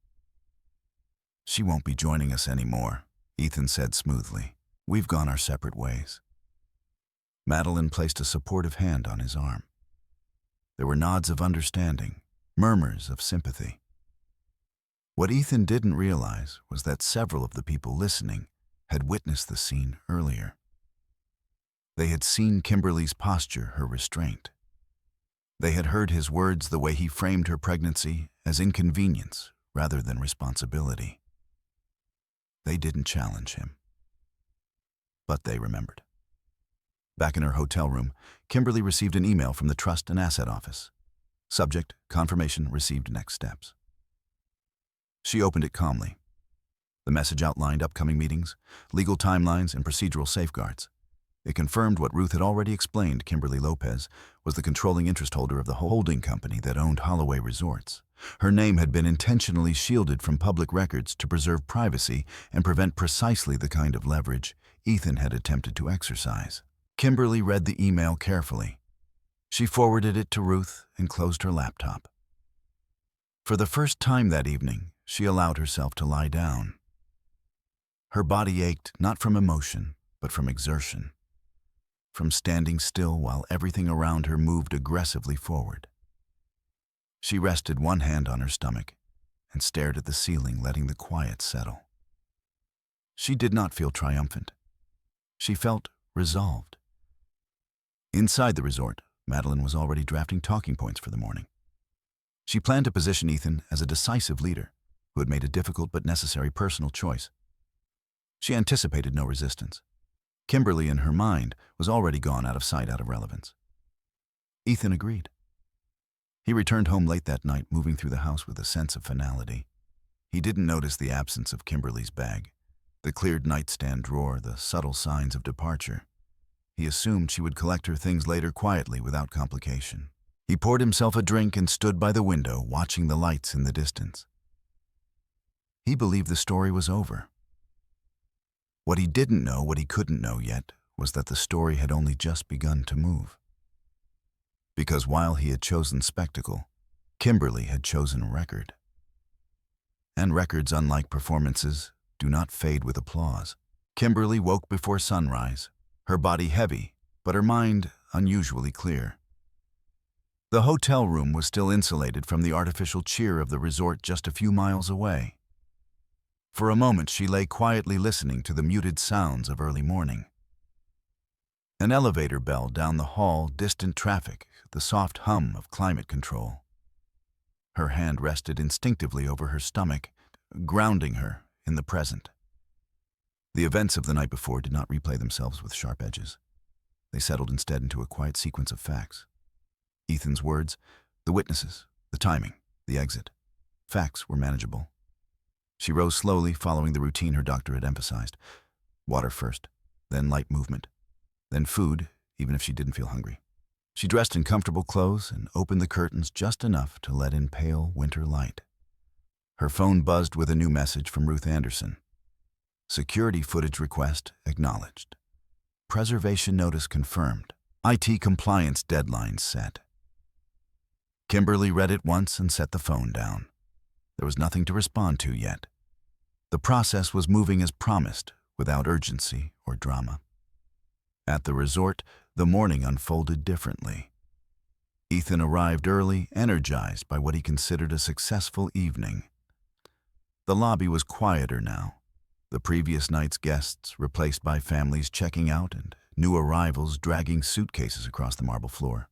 "She won't be joining us anymore," Ethan said smoothly. "We've gone our separate ways." Madeline placed a supportive hand on his arm. There were nods of understanding, murmurs of sympathy. What Ethan didn't realize was that several of the people listening had witnessed the scene earlier. They had seen Kimberly's posture, her restraint. They had heard his words, the way he framed her pregnancy as inconvenience rather than responsibility. They didn't challenge him, but they remembered. Back in her hotel room, Kimberly received an email from the Trust and Asset Office. Subject, confirmation received, next steps. She opened it calmly. The message outlined upcoming meetings, legal timelines, and procedural safeguards. It confirmed what Ruth had already explained. Kimberly Lopez was the controlling interest holder of the holding company that owned Holloway Resorts. Her name had been intentionally shielded from public records to preserve privacy and prevent precisely the kind of leverage Ethan had attempted to exercise. Kimberly read the email carefully. She forwarded it to Ruth and closed her laptop. For the first time that evening, she allowed herself to lie down. Her body ached not from emotion, but from exertion. From standing still while everything around her moved aggressively forward. She rested one hand on her stomach and stared at the ceiling, letting the quiet settle. She did not feel triumphant. She felt resolved. Inside the resort, Madeline was already drafting talking points for the morning. She planned to position Ethan as a decisive leader who had made a difficult but necessary personal choice. She anticipated no resistance. Kimberly, in her mind, was already gone, out of sight, out of relevance. Ethan agreed. He returned home late that night, moving through the house with a sense of finality. He didn't notice the absence of Kimberly's bag, the cleared nightstand drawer, the subtle signs of departure. He assumed she would collect her things later quietly, without complication. He poured himself a drink and stood by the window, watching the lights in the distance. He believed the story was over. What he didn't know, what he couldn't know yet, was that the story had only just begun to move. Because while he had chosen spectacle, Kimberly had chosen record. And records, unlike performances, do not fade with applause. Kimberly woke before sunrise, her body heavy, but her mind unusually clear. The hotel room was still insulated from the artificial cheer of the resort just a few miles away. For a moment, she lay quietly listening to the muted sounds of early morning. An elevator bell down the hall, distant traffic, the soft hum of climate control. Her hand rested instinctively over her stomach, grounding her in the present. The events of the night before did not replay themselves with sharp edges. They settled instead into a quiet sequence of facts. Ethan's words, the witnesses, the timing, the exit. Facts were manageable. She rose slowly, following the routine her doctor had emphasized. Water first, then light movement, then food, even if she didn't feel hungry. She dressed in comfortable clothes and opened the curtains just enough to let in pale winter light. Her phone buzzed with a new message from Ruth Anderson. Security footage request acknowledged. Preservation notice confirmed. IT compliance deadline set. Kimberly read it once and set the phone down. There was nothing to respond to yet. The process was moving as promised, without urgency or drama. At the resort, the morning unfolded differently. Ethan arrived early, energized by what he considered a successful evening. The lobby was quieter now, the previous night's guests replaced by families checking out and new arrivals dragging suitcases across the marble floor.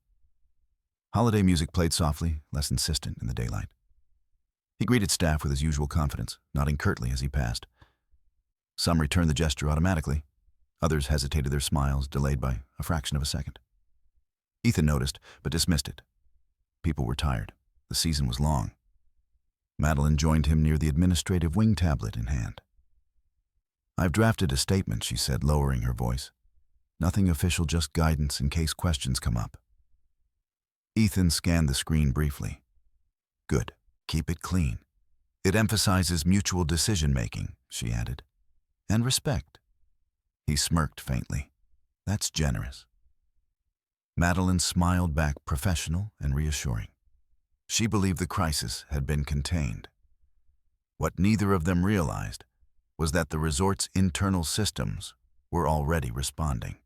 Holiday music played softly, less insistent in the daylight. He greeted staff with his usual confidence, nodding curtly as he passed. Some returned the gesture automatically. Others hesitated, their smiles delayed by a fraction of a second. Ethan noticed, but dismissed it. People were tired. The season was long. Madeline joined him near the administrative wing tablet in hand. "I've drafted a statement," she said, lowering her voice. "Nothing official, just guidance in case questions come up." Ethan scanned the screen briefly. "Good. Keep it clean. It emphasizes mutual decision-making," she added. "And respect." He smirked faintly. "That's generous." Madeline smiled back, professional and reassuring. She believed the crisis had been contained. What neither of them realized was that the resort's internal systems were already responding.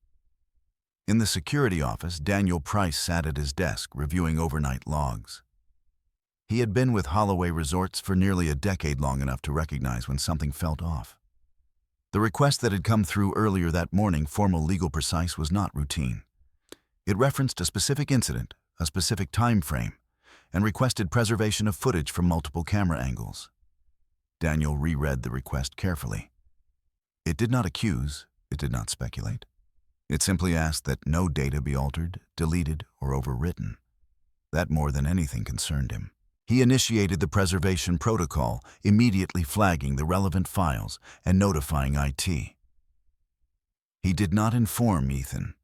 In the security office, Daniel Price sat at his desk, reviewing overnight logs. He had been with Holloway Resorts for nearly a decade, long enough to recognize when something felt off. The request that had come through earlier that morning, formal, legal, precise, was not routine. It referenced a specific incident, a specific time frame, and requested preservation of footage from multiple camera angles. Daniel reread the request carefully. It did not accuse, it did not speculate. It simply asked that no data be altered, deleted, or overwritten. That more than anything concerned him. He initiated the preservation protocol, immediately flagging the relevant files and notifying IT. He did not inform Ethan.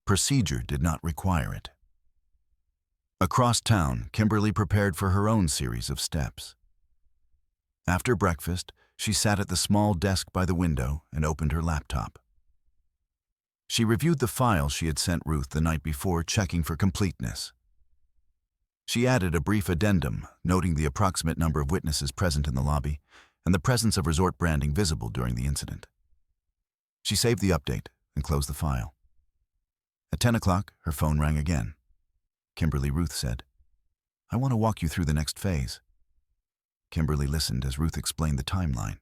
Procedure did not require it. Across town, Kimberly prepared for her own series of steps. After breakfast, she sat at the small desk by the window and opened her laptop. She reviewed the file she had sent Ruth the night before, checking for completeness. She added a brief addendum, noting the approximate number of witnesses present in the lobby and the presence of resort branding visible during the incident. She saved the update and closed the file. At 10 o'clock, her phone rang again. Kimberly. Ruth said, "I want to walk you through the next phase." Kimberly listened as Ruth explained the timeline.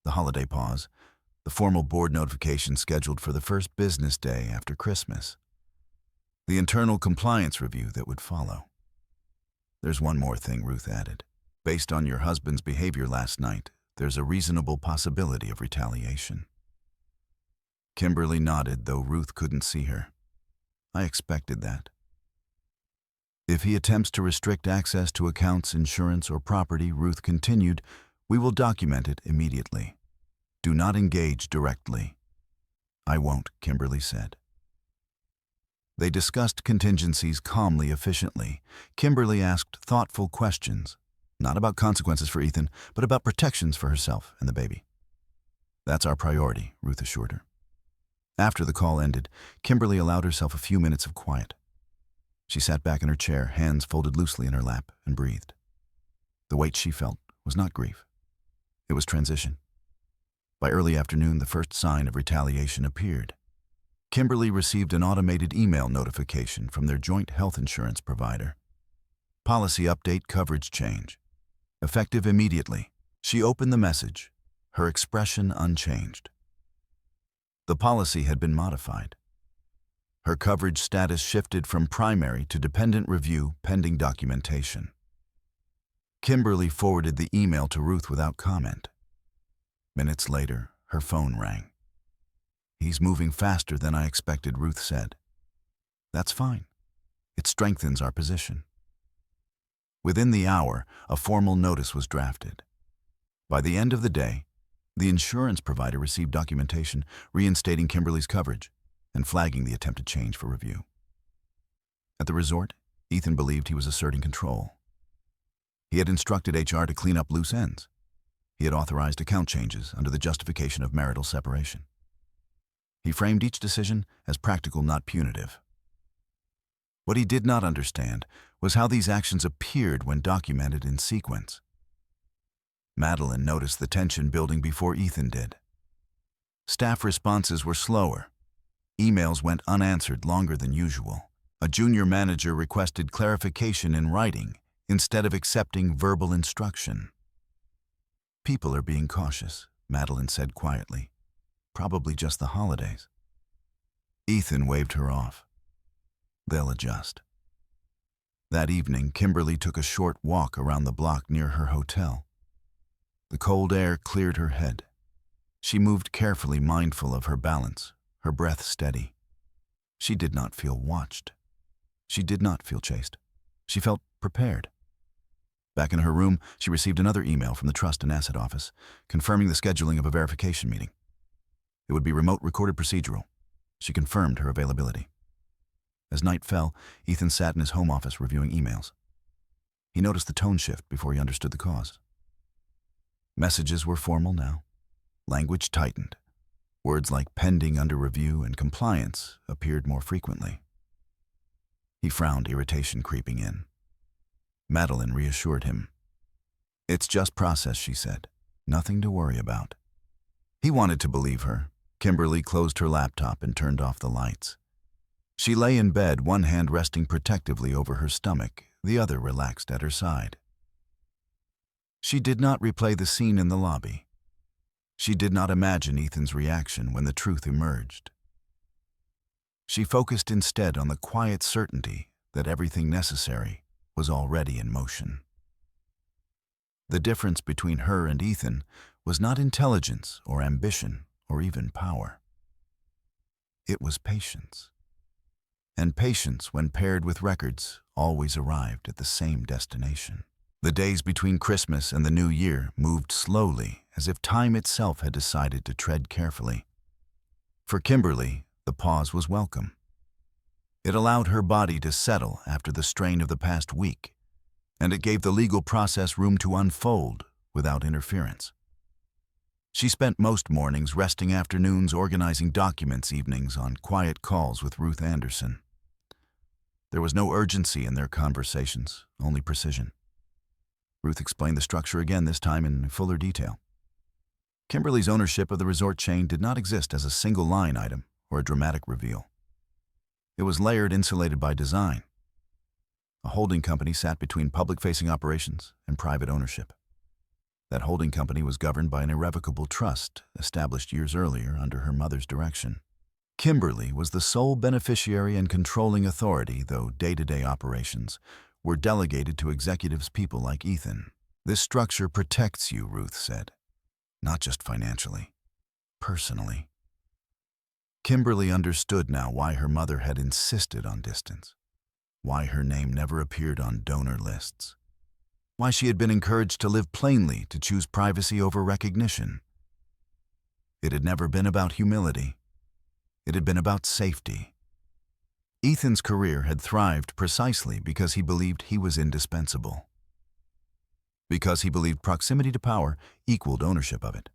The holiday pause, the formal board notification scheduled for the first business day after Christmas, the internal compliance review that would follow. "There's one more thing," Ruth added. "Based on your husband's behavior last night, there's a reasonable possibility of retaliation." Kimberly nodded, though Ruth couldn't see her. "I expected that. If he attempts to restrict access to accounts, insurance, or property," Ruth continued, "we will document it immediately. Do not engage directly." "I won't," Kimberly said. They discussed contingencies calmly, efficiently. Kimberly asked thoughtful questions, not about consequences for Ethan, but about protections for herself and the baby. "That's our priority," Ruth assured her. After the call ended, Kimberly allowed herself a few minutes of quiet. She sat back in her chair, hands folded loosely in her lap, and breathed. The weight she felt was not grief. It was transition. By early afternoon, the first sign of retaliation appeared. Kimberly received an automated email notification from their joint health insurance provider. Policy update, coverage change. Effective immediately. She opened the message, her expression unchanged. The policy had been modified. Her coverage status shifted from primary to dependent review pending documentation. Kimberly forwarded the email to Ruth without comment. Minutes later, her phone rang. "He's moving faster than I expected," Ruth said. "That's fine. It strengthens our position." Within the hour, a formal notice was drafted. By the end of the day, the insurance provider received documentation reinstating Kimberly's coverage and flagging the attempted change for review. At the resort, Ethan believed he was asserting control. He had instructed HR to clean up loose ends. He had authorized account changes under the justification of marital separation. He framed each decision as practical, not punitive. What he did not understand was how these actions appeared when documented in sequence. Madeline noticed the tension building before Ethan did. Staff responses were slower. Emails went unanswered longer than usual. A junior manager requested clarification in writing instead of accepting verbal instruction. "People are being cautious," Madeline said quietly. "Probably just the holidays." Ethan waved her off. "They'll adjust." That evening, Kimberly took a short walk around the block near her hotel. The cold air cleared her head. She moved carefully, mindful of her balance, her breath steady. She did not feel watched. She did not feel chased. She felt prepared. Back in her room, she received another email from the Trust and Asset Office, confirming the scheduling of a verification meeting. It would be remote, recorded, procedural. She confirmed her availability. As night fell, Ethan sat in his home office reviewing emails. He noticed the tone shift before he understood the cause. Messages were formal now. Language tightened. Words like pending, under review, and compliance appeared more frequently. He frowned, irritation creeping in. Madeline reassured him. "It's just process," she said. "Nothing to worry about." He wanted to believe her. Kimberly closed her laptop and turned off the lights. She lay in bed, one hand resting protectively over her stomach, the other relaxed at her side. She did not replay the scene in the lobby. She did not imagine Ethan's reaction when the truth emerged. She focused instead on the quiet certainty that everything necessary was already in motion. The difference between her and Ethan was not intelligence or ambition or even power. It was patience. And patience, when paired with records, always arrived at the same destination. The days between Christmas and the New Year moved slowly, as if time itself had decided to tread carefully. For Kimberly, the pause was welcome. It allowed her body to settle after the strain of the past week, and it gave the legal process room to unfold without interference. She spent most mornings, resting afternoons, organizing documents, evenings on quiet calls with Ruth Anderson. There was no urgency in their conversations, only precision. Ruth explained the structure again, this time in fuller detail. Kimberly's ownership of the resort chain did not exist as a single line item or a dramatic reveal. It was layered, insulated by design. A holding company sat between public-facing operations and private ownership. That holding company was governed by an irrevocable trust established years earlier under her mother's direction. Kimberly was the sole beneficiary and controlling authority, though day-to-day operations were delegated to executives, people like Ethan. "This structure protects you," Ruth said. "Not just financially, personally." Kimberly understood now why her mother had insisted on distance, why her name never appeared on donor lists, why she had been encouraged to live plainly, to choose privacy over recognition. It had never been about humility. It had been about safety. Ethan's career had thrived precisely because he believed he was indispensable. Because he believed proximity to power equaled ownership of it.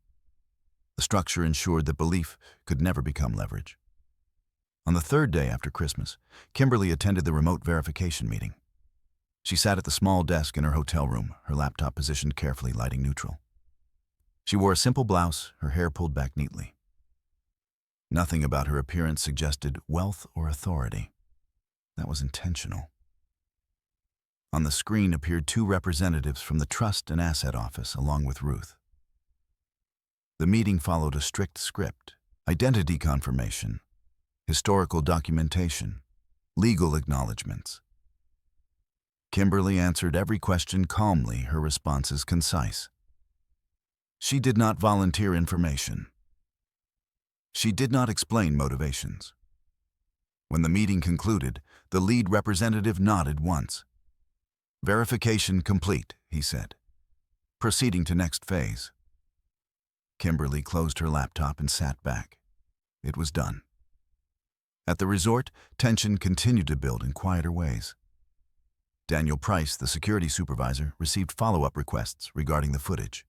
The structure ensured that belief could never become leverage. On the third day after Christmas, Kimberly attended the remote verification meeting. She sat at the small desk in her hotel room, her laptop positioned carefully, lighting neutral. She wore a simple blouse, her hair pulled back neatly. Nothing about her appearance suggested wealth or authority. That was intentional. On the screen appeared two representatives from the Trust and Asset Office, along with Ruth. The meeting followed a strict script: identity confirmation, historical documentation, legal acknowledgments. Kimberly answered every question calmly, her responses concise. She did not volunteer information. She did not explain motivations. When the meeting concluded, the lead representative nodded once. "Verification complete," he said. "Proceeding to next phase." Kimberly closed her laptop and sat back. It was done. At the resort, tension continued to build in quieter ways. Daniel Price, the security supervisor, received follow-up requests regarding the footage.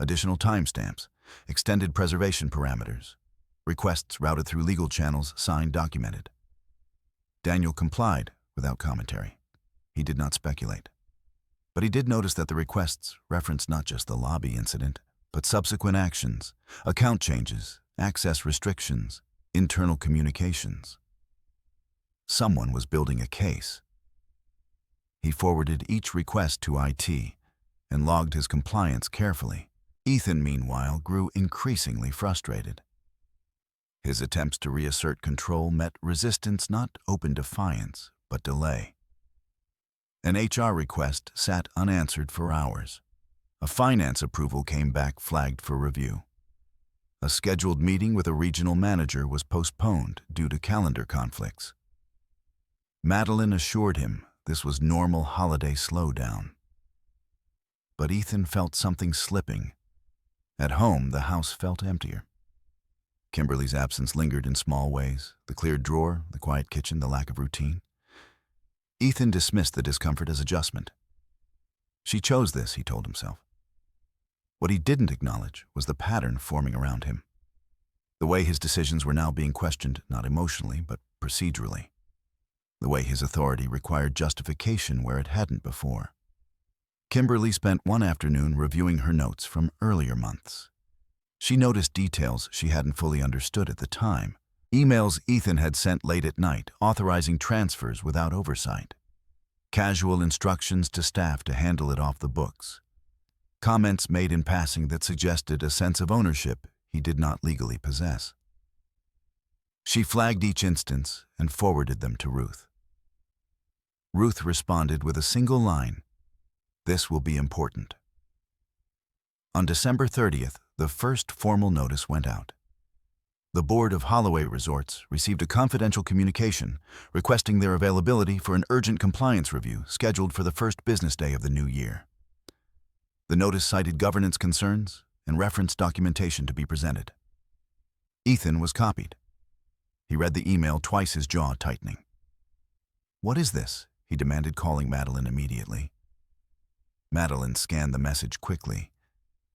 Additional timestamps, extended preservation parameters, requests routed through legal channels, signed, documented. Daniel complied without commentary. He did not speculate. But he did notice that the requests referenced not just the lobby incident, but subsequent actions, account changes, access restrictions, internal communications. Someone was building a case. He forwarded each request to IT and logged his compliance carefully. Ethan, meanwhile, grew increasingly frustrated. His attempts to reassert control met resistance, not open defiance, but delay. An HR request sat unanswered for hours. A finance approval came back flagged for review. A scheduled meeting with a regional manager was postponed due to calendar conflicts. Madeline assured him this was normal holiday slowdown. But Ethan felt something slipping. At home, the house felt emptier. Kimberly's absence lingered in small ways: the cleared drawer, the quiet kitchen, the lack of routine. Ethan dismissed the discomfort as adjustment. She chose this, he told himself. What he didn't acknowledge was the pattern forming around him. The way his decisions were now being questioned, not emotionally, but procedurally. The way his authority required justification where it hadn't before. Kimberly spent one afternoon reviewing her notes from earlier months. She noticed details she hadn't fully understood at the time. Emails Ethan had sent late at night, authorizing transfers without oversight. Casual instructions to staff to handle it off the books. Comments made in passing that suggested a sense of ownership he did not legally possess. She flagged each instance and forwarded them to Ruth. Ruth responded with a single line: "This will be important." On December 30th, the first formal notice went out. The board of Holloway Resorts received a confidential communication requesting their availability for an urgent compliance review scheduled for the first business day of the new year. The notice cited governance concerns and referenced documentation to be presented. Ethan was copied. He read the email, twice, his jaw tightening. "What is this?" he demanded, calling Madeline immediately. Madeline scanned the message quickly.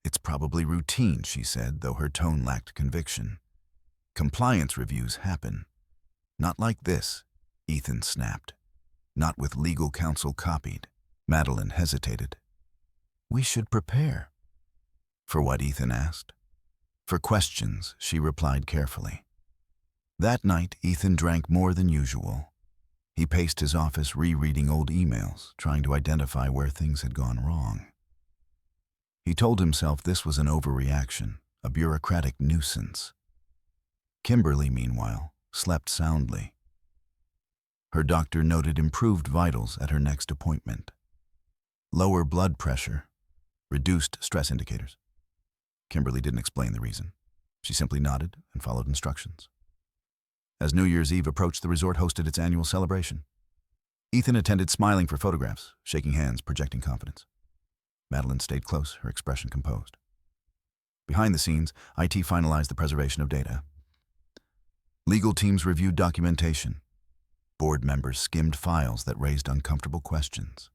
"It's probably routine," she said, though her tone lacked conviction. "Compliance reviews happen. Not like this," Ethan snapped. "Not with legal counsel copied." Madeline hesitated. "We should prepare." "For what?" Ethan asked. "For questions," she replied carefully. That night, Ethan drank more than usual. He paced his office, rereading old emails, trying to identify where things had gone wrong. He told himself this was an overreaction, a bureaucratic nuisance. Kimberly, meanwhile, slept soundly. Her doctor noted improved vitals at her next appointment. Lower blood pressure, reduced stress indicators. Kimberly didn't explain the reason. She simply nodded and followed instructions. As New Year's Eve approached, the resort hosted its annual celebration. Ethan attended, smiling for photographs, shaking hands, projecting confidence. Madeline stayed close, her expression composed. Behind the scenes, IT finalized the preservation of data. Legal teams reviewed documentation. Board members skimmed files that raised uncomfortable questions.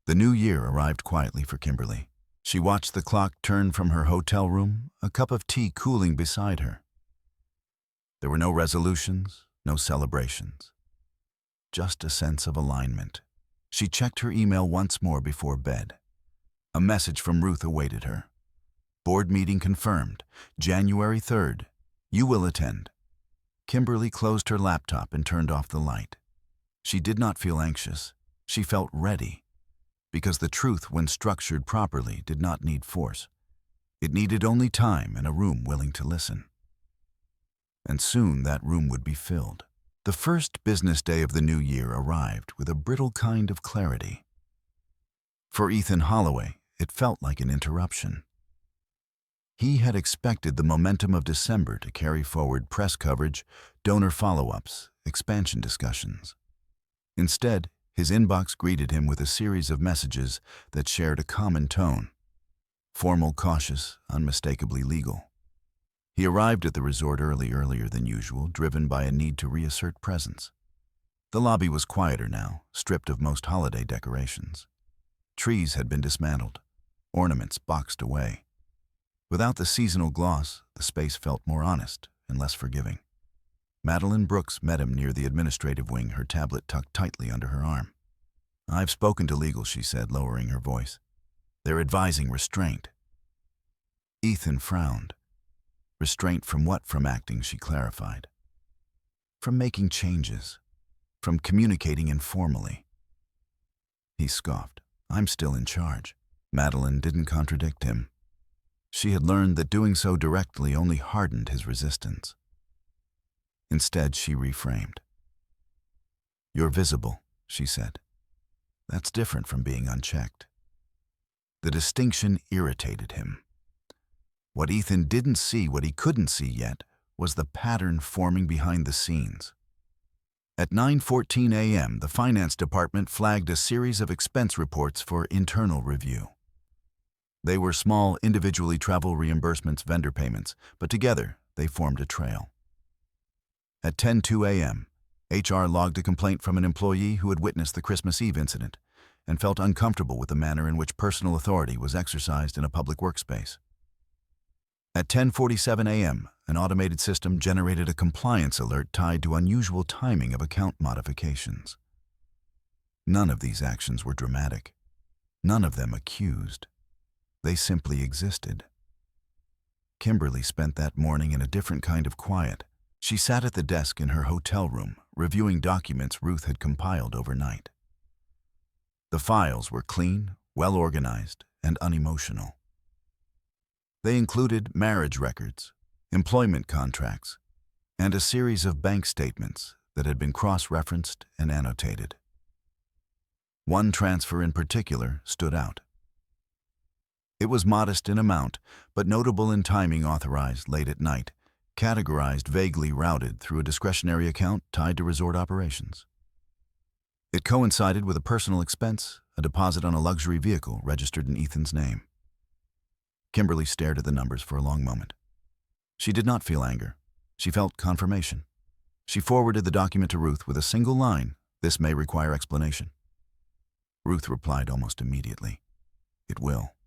The new year arrived quietly for Kimberly. She watched the clock turn from her hotel room, a cup of tea cooling beside her. There were no resolutions, no celebrations. Just a sense of alignment. She checked her email once more before bed. A message from Ruth awaited her. Board meeting confirmed, January 3rd. You will attend. Kimberly closed her laptop and turned off the light. She did not feel anxious. She felt ready. Because the truth, when structured properly, did not need force. It needed only time and a room willing to listen. And soon that room would be filled. The first business day of the new year arrived with a brittle kind of clarity. For Ethan Holloway, it felt like an interruption. He had expected the momentum of December to carry forward press coverage, donor follow-ups, expansion discussions. Instead, his inbox greeted him with a series of messages that shared a common tone. Formal, cautious, unmistakably legal. He arrived at the resort earlier than usual, driven by a need to reassert presence. The lobby was quieter now, stripped of most holiday decorations. Trees had been dismantled, ornaments boxed away. Without the seasonal gloss, the space felt more honest and less forgiving. Madeline Brooks met him near the administrative wing, her tablet tucked tightly under her arm. "I've spoken to legal," she said, lowering her voice. "They're advising restraint." Ethan frowned. Restraint from what? From acting, she clarified. From making changes. From communicating informally. He scoffed. "I'm still in charge." Madeline didn't contradict him. She had learned that doing so directly only hardened his resistance. Instead, she reframed. "You're visible," she said. "That's different from being unchecked." The distinction irritated him. What Ethan didn't see, what he couldn't see yet, was the pattern forming behind the scenes. At 9:14 a.m., the finance department flagged a series of expense reports for internal review. They were small, individually travel reimbursements, vendor payments, but together they formed a trail. At 10:02 a.m., HR logged a complaint from an employee who had witnessed the Christmas Eve incident and felt uncomfortable with the manner in which personal authority was exercised in a public workspace. At 10:47 a.m., an automated system generated a compliance alert tied to unusual timing of account modifications. None of these actions were dramatic. None of them accused. They simply existed. Kimberly spent that morning in a different kind of quiet. She sat at the desk in her hotel room, reviewing documents Ruth had compiled overnight. The files were clean, well-organized, and unemotional. They included marriage records, employment contracts, and a series of bank statements that had been cross-referenced and annotated. One transfer in particular stood out. It was modest in amount, but notable in timing, authorized late at night, categorized vaguely routed through a discretionary account tied to resort operations. It coincided with a personal expense, a deposit on a luxury vehicle registered in Ethan's name. Kimberly stared at the numbers for a long moment. She did not feel anger. She felt confirmation. She forwarded the document to Ruth with a single line, "This may require explanation." Ruth replied almost immediately, "It will."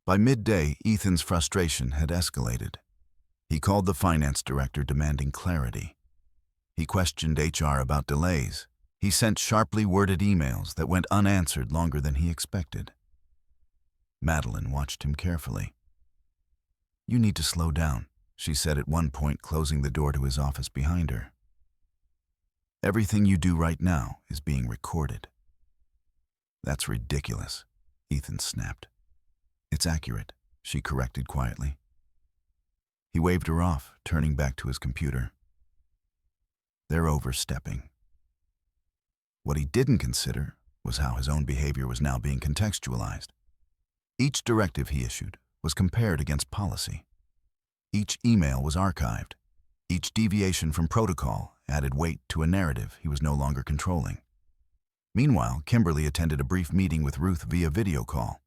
By midday, Ethan's frustration had escalated. He called the finance director demanding clarity. He questioned HR about delays. He sent sharply worded emails that went unanswered longer than he expected. Madeline watched him carefully. "You need to slow down," she said at one point, closing the door to his office behind her. "Everything you do right now is being recorded." "That's ridiculous," Ethan snapped. "It's accurate," she corrected quietly. He waved her off, turning back to his computer. They're overstepping. What he didn't consider was how his own behavior was now being contextualized. Each directive he issued was compared against policy. Each email was archived. Each deviation from protocol added weight to a narrative he was no longer controlling. Meanwhile, Kimberly attended a brief meeting with Ruth via video call.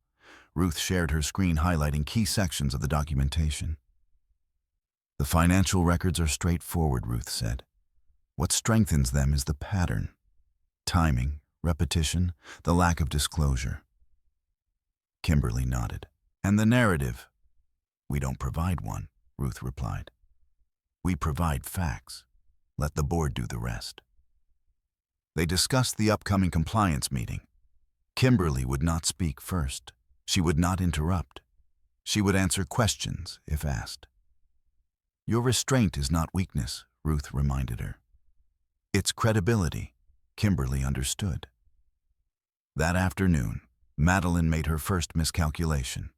Ruth shared her screen highlighting key sections of the documentation. "The financial records are straightforward," Ruth said. What strengthens them is the pattern. Timing, repetition, the lack of disclosure. Kimberly nodded. And the narrative? We don't provide one, Ruth replied. We provide facts. Let the board do the rest. They discussed the upcoming compliance meeting. Kimberly would not speak first. She would not interrupt. She would answer questions if asked. Your restraint is not weakness, Ruth reminded her. It's credibility. Kimberly understood. That afternoon, Madeline made her first miscalculation.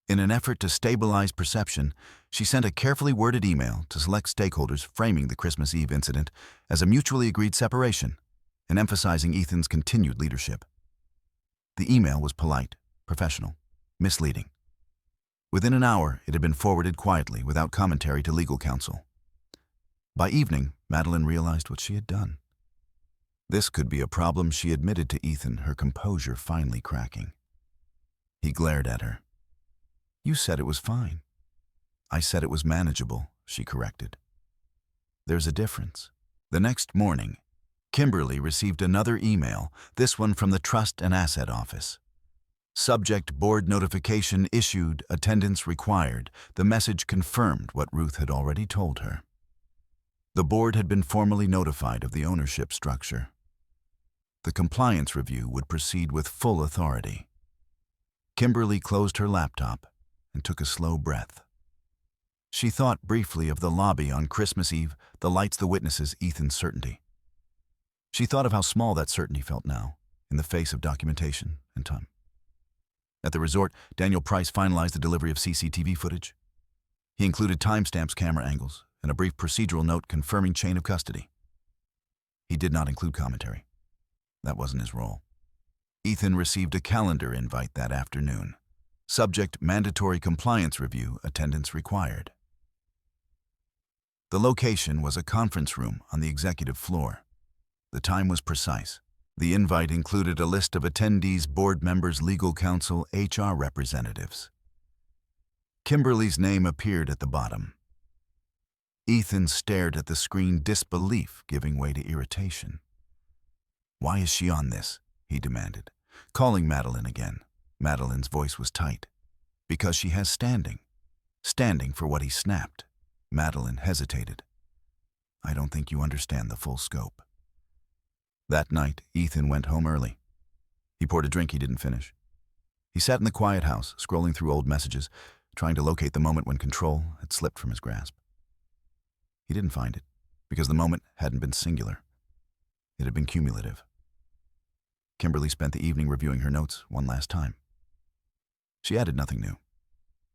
In an effort to stabilize perception, she sent a carefully worded email to select stakeholders framing the Christmas Eve incident as a mutually agreed separation and emphasizing Ethan's continued leadership. The email was polite, professional, misleading. Within an hour, it had been forwarded quietly without commentary to legal counsel. By evening, Madeline realized what she had done. This could be a problem, she admitted to Ethan, her composure finally cracking. He glared at her. You said it was fine. I said it was manageable, she corrected. There's a difference. The next morning, Kimberly received another email, this one from the Trust and Asset Office. Subject: board notification issued, attendance required. The message confirmed what Ruth had already told her. The board had been formally notified of the ownership structure. The compliance review would proceed with full authority. Kimberly closed her laptop and took a slow breath. She thought briefly of the lobby on Christmas Eve, the lights, the witnesses, Ethan's certainty. She thought of how small that certainty felt now, in the face of documentation and time. At the resort, Daniel Price finalized the delivery of CCTV footage. He included timestamps, camera angles, and a brief procedural note confirming chain of custody. He did not include commentary. That wasn't his role. Ethan received a calendar invite that afternoon. Subject: mandatory compliance review, attendance required. The location was a conference room on the executive floor. The time was precise. The invite included a list of attendees, board members, legal counsel, HR representatives. Kimberly's name appeared at the bottom. Ethan stared at the screen, disbelief giving way to irritation. Why is she on this? He demanded, calling Madeline again. Madeline's voice was tight. Because she has standing. Standing for what he snapped. Madeline hesitated. I don't think you understand the full scope. That night, Ethan went home early. He poured a drink he didn't finish. He sat in the quiet house, scrolling through old messages, trying to locate the moment when control had slipped from his grasp. He didn't find it, because the moment hadn't been singular. It had been cumulative. Kimberly spent the evening reviewing her notes one last time. She added nothing new.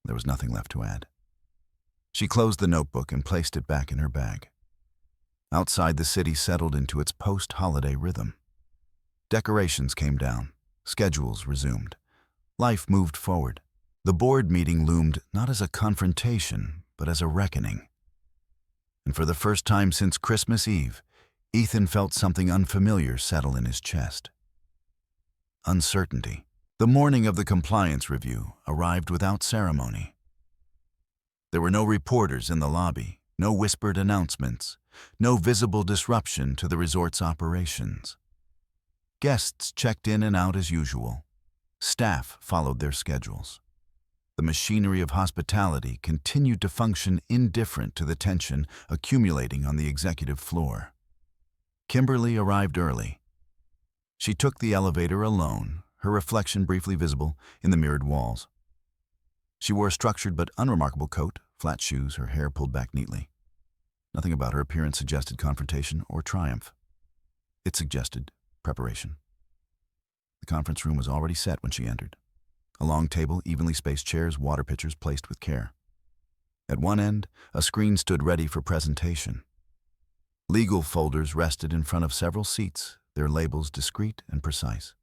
There was nothing left to add. She closed the notebook and placed it back in her bag. Outside, the city settled into its post-holiday rhythm. Decorations came down. Schedules resumed. Life moved forward. The board meeting loomed not as a confrontation, but as a reckoning. And for the first time since Christmas Eve, Ethan felt something unfamiliar settle in his chest. Uncertainty. The morning of the compliance review arrived without ceremony. There were no reporters in the lobby, no whispered announcements, no visible disruption to the resort's operations. Guests checked in and out as usual. Staff followed their schedules. The machinery of hospitality continued to function indifferent to the tension accumulating on the executive floor. Kimberly arrived early. She took the elevator alone, her reflection briefly visible in the mirrored walls. She wore a structured but unremarkable coat, flat shoes, her hair pulled back neatly. Nothing about her appearance suggested confrontation or triumph. It suggested preparation. The conference room was already set when she entered. A long table, evenly spaced chairs, water pitchers placed with care. At one end, a screen stood ready for presentation. Legal folders rested in front of several seats, their labels discreet and precise.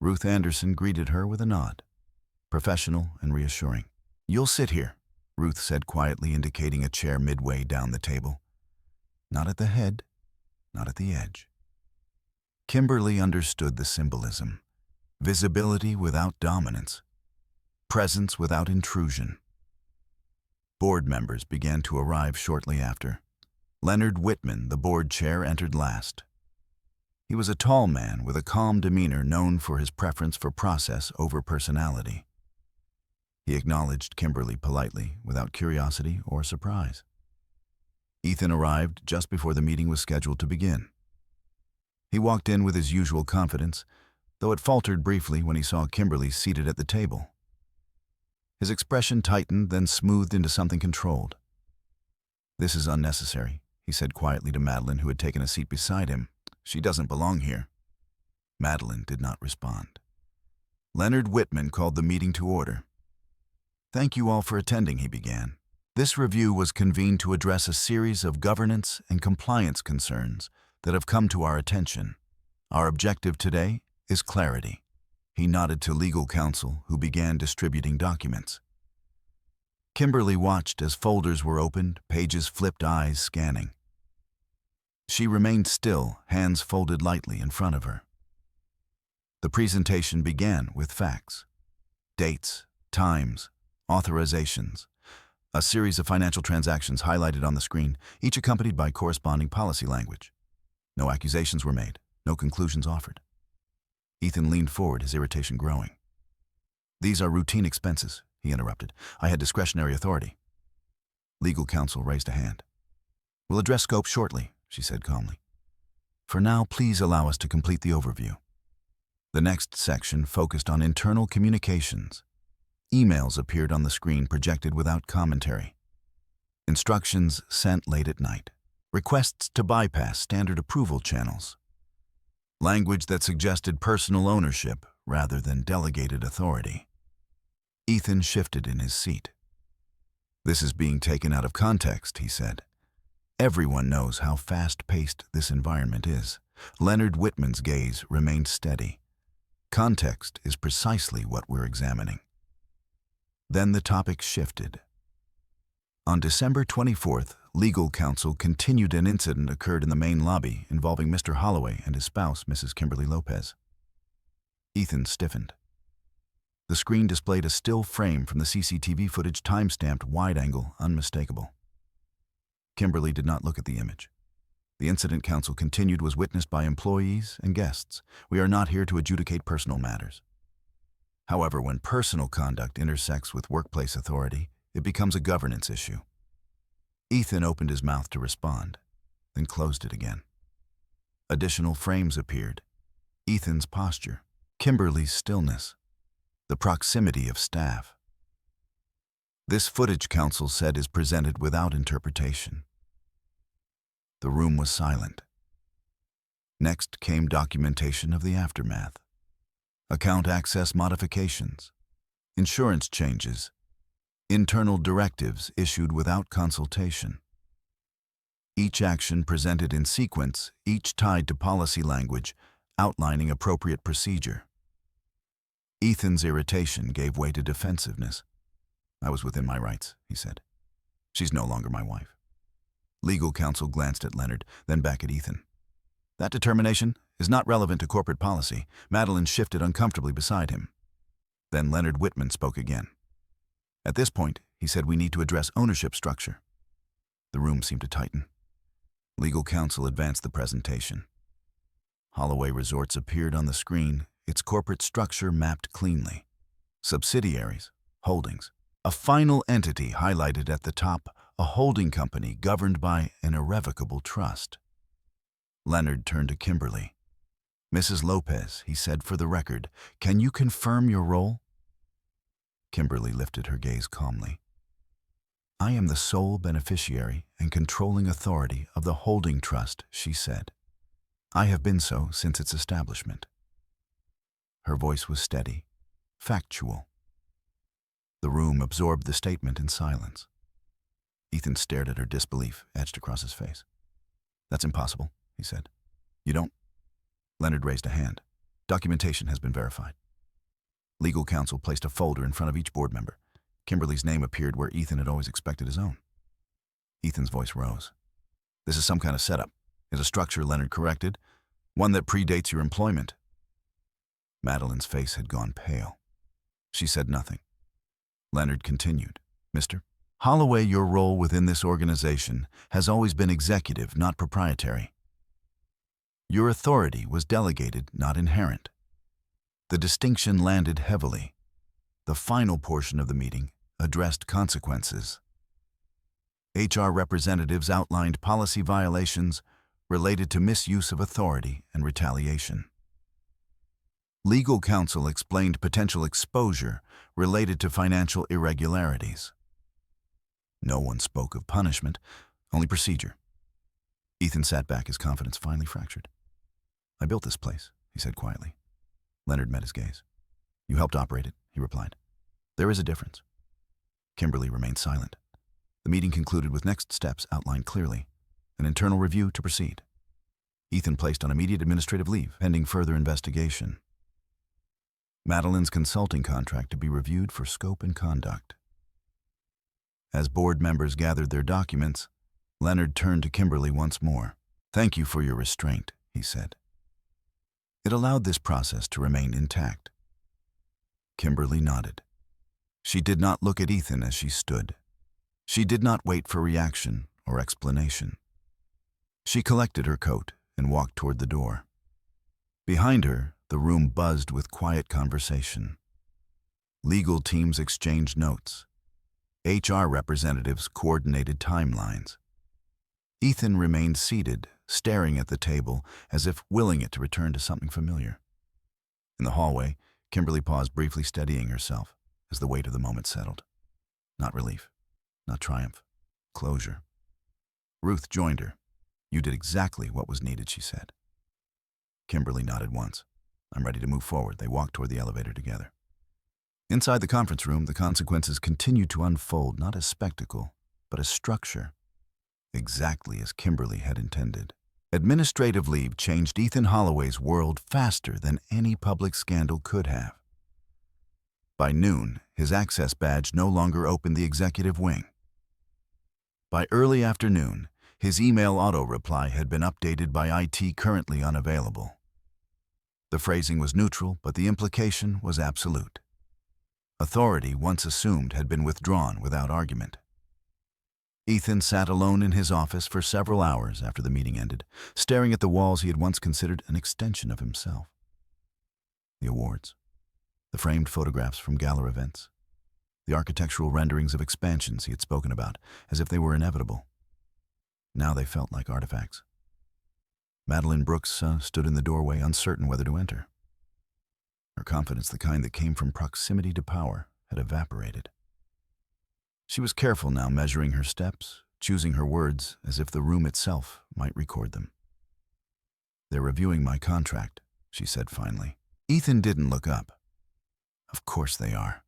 Ruth Anderson greeted her with a nod, professional and reassuring. You'll sit here, Ruth said quietly, indicating a chair midway down the table. Not at the head, not at the edge. Kimberly understood the symbolism. Visibility without dominance. Presence without intrusion. Board members began to arrive shortly after. Leonard Whitman, the board chair, entered last. He was a tall man with a calm demeanor known for his preference for process over personality. He acknowledged Kimberly politely, without curiosity or surprise. Ethan arrived just before the meeting was scheduled to begin. He walked in with his usual confidence, though it faltered briefly when he saw Kimberly seated at the table. His expression tightened, then smoothed into something controlled. "This is unnecessary," he said quietly to Madeline, who had taken a seat beside him. "She doesn't belong here." Madeline did not respond. Leonard Whitman called the meeting to order. "Thank you all for attending," he began. "This review was convened to address a series of governance and compliance concerns that have come to our attention. Our objective today is clarity." He nodded to legal counsel, who began distributing documents. Kimberly watched as folders were opened, pages flipped, eyes scanning. She remained still, hands folded lightly in front of her. The presentation began with facts. Dates, times, authorizations. A series of financial transactions highlighted on the screen, each accompanied by corresponding policy language. No accusations were made, no conclusions offered. Ethan leaned forward, his irritation growing. "These are routine expenses," he interrupted. "I had discretionary authority." Legal counsel raised a hand. "We'll address scope shortly," she said calmly. "For now, please allow us to complete the overview." The next section focused on internal communications. Emails appeared on the screen, projected without commentary. Instructions sent late at night. Requests to bypass standard approval channels. Language that suggested personal ownership rather than delegated authority. Ethan shifted in his seat. "This is being taken out of context," he said. "Everyone knows how fast-paced this environment is." Leonard Whitman's gaze remained steady. "Context is precisely what we're examining." Then the topic shifted. On December 24th, legal counsel continued an incident occurred in the main lobby involving Mr. Holloway and his spouse, Mrs. Kimberly Lopez. Ethan stiffened. The screen displayed a still frame from the CCTV footage, time-stamped, wide-angle, unmistakable. Kimberly did not look at the image. The incident counsel continued was witnessed by employees and guests. "We are not here to adjudicate personal matters. However, when personal conduct intersects with workplace authority, it becomes a governance issue." Ethan opened his mouth to respond, then closed it again. Additional frames appeared. Ethan's posture, Kimberly's stillness, the proximity of staff. "This footage," counsel said, "is presented without interpretation." The room was silent. Next came documentation of the aftermath. Account access modifications, insurance changes, internal directives issued without consultation. Each action presented in sequence, each tied to policy language, outlining appropriate procedure. Ethan's irritation gave way to defensiveness. "I was within my rights," he said. "She's no longer my wife." Legal counsel glanced at Leonard, then back at Ethan. "That determination is not relevant to corporate policy." Madeline shifted uncomfortably beside him. Then Leonard Whitman spoke again. "At this point," he said, "we need to address ownership structure." The room seemed to tighten. Legal counsel advanced the presentation. Holloway Resorts appeared on the screen, its corporate structure mapped cleanly. Subsidiaries, holdings, a final entity highlighted at the top, a holding company governed by an irrevocable trust. Leonard turned to Kimberly. "Mrs. Lopez," he said, "for the record, can you confirm your role?" Kimberly lifted her gaze calmly. "I am the sole beneficiary and controlling authority of the holding trust," she said. "I have been so since its establishment." Her voice was steady, factual. The room absorbed the statement in silence. Ethan stared at her, disbelief etched across his face. "That's impossible," he said. "You don't?" Leonard raised a hand. "Documentation has been verified." Legal counsel placed a folder in front of each board member. Kimberly's name appeared where Ethan had always expected his own. Ethan's voice rose. "This is some kind of setup. Is a structure," Leonard corrected. "One that predates your employment." Madeline's face had gone pale. She said nothing. Leonard continued. "Mr. Holloway, your role within this organization has always been executive, not proprietary. Your authority was delegated, not inherent. The distinction landed heavily. The final portion of the meeting addressed consequences. HR representatives outlined policy violations related to misuse of authority and retaliation. Legal counsel explained potential exposure related to financial irregularities. No one spoke of punishment, only procedure. Ethan sat back, his confidence finally fractured. "I built this place," he said quietly. Leonard met his gaze. "You helped operate it," he replied. "There is a difference." Kimberly remained silent. The meeting concluded with next steps outlined clearly, an internal review to proceed. Ethan placed on immediate administrative leave, pending further investigation. Madeline's consulting contract to be reviewed for scope and conduct. As board members gathered their documents, Leonard turned to Kimberly once more. "Thank you for your restraint," he said. "It allowed this process to remain intact." Kimberly nodded. She did not look at Ethan as she stood. She did not wait for reaction or explanation. She collected her coat and walked toward the door. Behind her, the room buzzed with quiet conversation. Legal teams exchanged notes. HR representatives coordinated timelines. Ethan remained seated, staring at the table as if willing it to return to something familiar. In the hallway, Kimberly paused briefly, steadying herself as the weight of the moment settled. Not relief, not triumph, closure. Ruth joined her. "You did exactly what was needed," she said. Kimberly nodded once. "I'm ready to move forward." They walked toward the elevator together. Inside the conference room, the consequences continued to unfold, not as spectacle, but as structure, exactly as Kimberly had intended. Administrative leave changed Ethan Holloway's world faster than any public scandal could have. By noon, his access badge no longer opened the executive wing. By early afternoon, his email auto-reply had been updated by IT currently unavailable. The phrasing was neutral, but the implication was absolute. Authority, once assumed, had been withdrawn without argument. Ethan sat alone in his office for several hours after the meeting ended, staring at the walls he had once considered an extension of himself. The awards, the framed photographs from gala events, the architectural renderings of expansions he had spoken about, as if they were inevitable. Now they felt like artifacts. Madeline Brooks stood in the doorway, uncertain whether to enter. Her confidence, the kind that came from proximity to power, had evaporated. She was careful now, measuring her steps, choosing her words as if the room itself might record them. "They're reviewing my contract," she said finally. Ethan didn't look up. "Of course they are."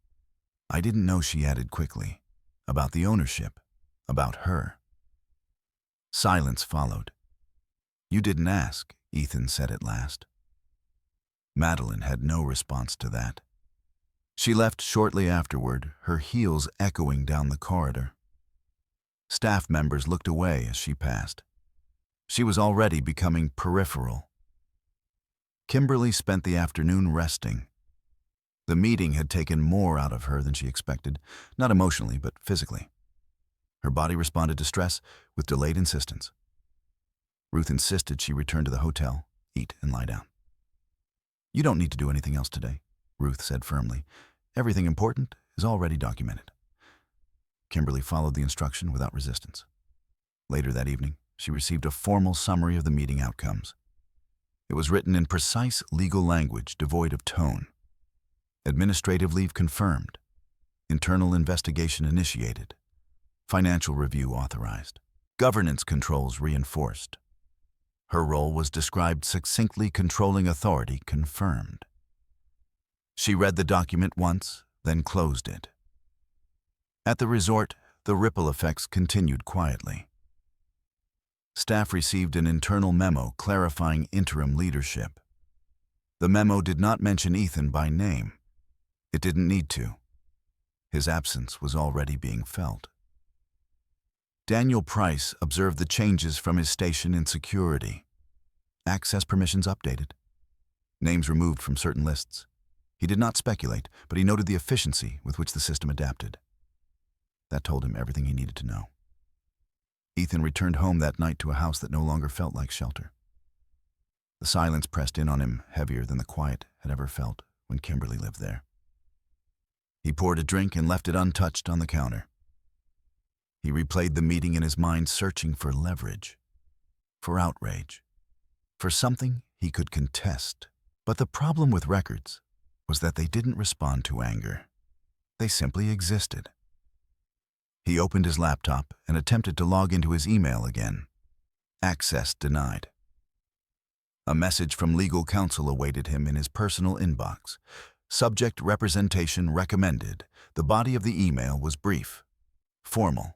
"I didn't know," she added quickly. "About the ownership, about her." Silence followed. "You didn't ask," Ethan said at last. Madeline had no response to that. She left shortly afterward, her heels echoing down the corridor. Staff members looked away as she passed. She was already becoming peripheral. Kimberly spent the afternoon resting. The meeting had taken more out of her than she expected, not emotionally, but physically. Her body responded to stress with delayed insistence. Ruth insisted she return to the hotel, eat, and lie down. "You don't need to do anything else today," Ruth said firmly. "Everything important is already documented." Kimberly followed the instruction without resistance. Later that evening, she received a formal summary of the meeting outcomes. It was written in precise legal language, devoid of tone. Administrative leave confirmed. Internal investigation initiated. Financial review authorized. Governance controls reinforced. Her role was described succinctly, controlling authority confirmed. She read the document once, then closed it. At the resort, the ripple effects continued quietly. Staff received an internal memo clarifying interim leadership. The memo did not mention Ethan by name. It didn't need to. His absence was already being felt. Daniel Price observed the changes from his station in security. Access permissions updated. Names removed from certain lists. He did not speculate, but he noted the efficiency with which the system adapted. That told him everything he needed to know. Ethan returned home that night to a house that no longer felt like shelter. The silence pressed in on him heavier than the quiet had ever felt when Kimberly lived there. He poured a drink and left it untouched on the counter. He replayed the meeting in his mind, searching for leverage, for outrage, for something he could contest. But the problem with records was that they didn't respond to anger. They simply existed. He opened his laptop and attempted to log into his email again. Access denied. A message from legal counsel awaited him in his personal inbox. Subject representation recommended. The body of the email was brief, formal.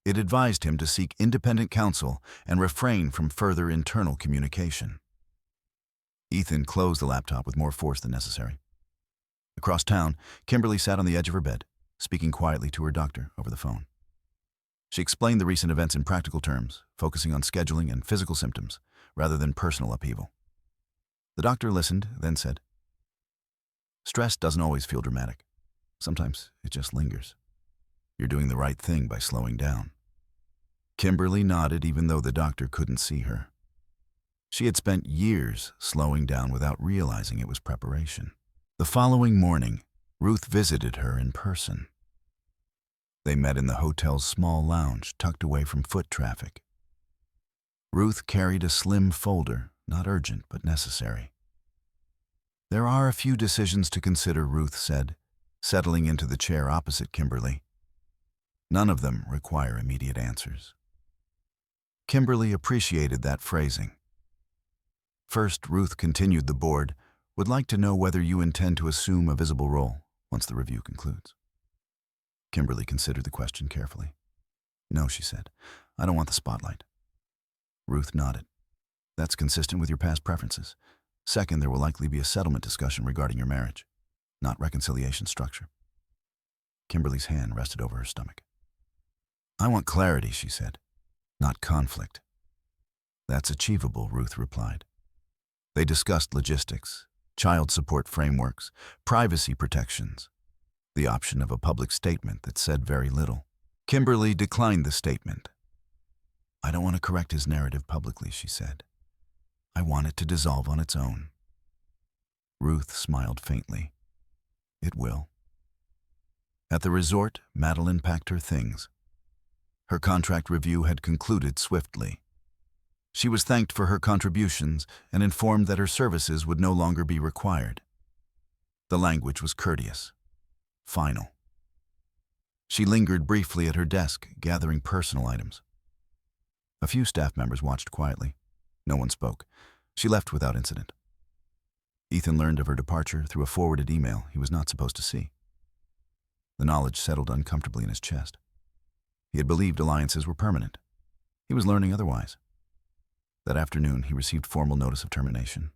It advised him to seek independent counsel and refrain from further internal communication. Ethan closed the laptop with more force than necessary. Across town, Kimberly sat on the edge of her bed, speaking quietly to her doctor over the phone. She explained the recent events in practical terms, focusing on scheduling and physical symptoms, rather than personal upheaval. The doctor listened, then said, "Stress doesn't always feel dramatic. Sometimes it just lingers. You're doing the right thing by slowing down." Kimberly nodded even though the doctor couldn't see her. She had spent years slowing down without realizing it was preparation. The following morning, Ruth visited her in person. They met in the hotel's small lounge, tucked away from foot traffic. Ruth carried a slim folder, not urgent but necessary. "There are a few decisions to consider," Ruth said, settling into the chair opposite Kimberly. "None of them require immediate answers." Kimberly appreciated that phrasing. "First," Ruth continued, "the board would like to know whether you intend to assume a visible role once the review concludes." Kimberly considered the question carefully. "No," she said. "I don't want the spotlight." Ruth nodded. "That's consistent with your past preferences. Second, there will likely be a settlement discussion regarding your marriage, not reconciliation structure." Kimberly's hand rested over her stomach. "I want clarity," she said, "not conflict." "That's achievable," Ruth replied. They discussed logistics, child support frameworks, privacy protections, the option of a public statement that said very little. Kimberly declined the statement. "I don't want to correct his narrative publicly," she said. "I want it to dissolve on its own." Ruth smiled faintly. "It will." At the resort, Madeline packed her things. Her contract review had concluded swiftly. She was thanked for her contributions and informed that her services would no longer be required. The language was courteous, final. She lingered briefly at her desk, gathering personal items. A few staff members watched quietly. No one spoke. She left without incident. Ethan learned of her departure through a forwarded email he was not supposed to see. The knowledge settled uncomfortably in his chest. He had believed alliances were permanent. He was learning otherwise. That afternoon, he received formal notice of termination.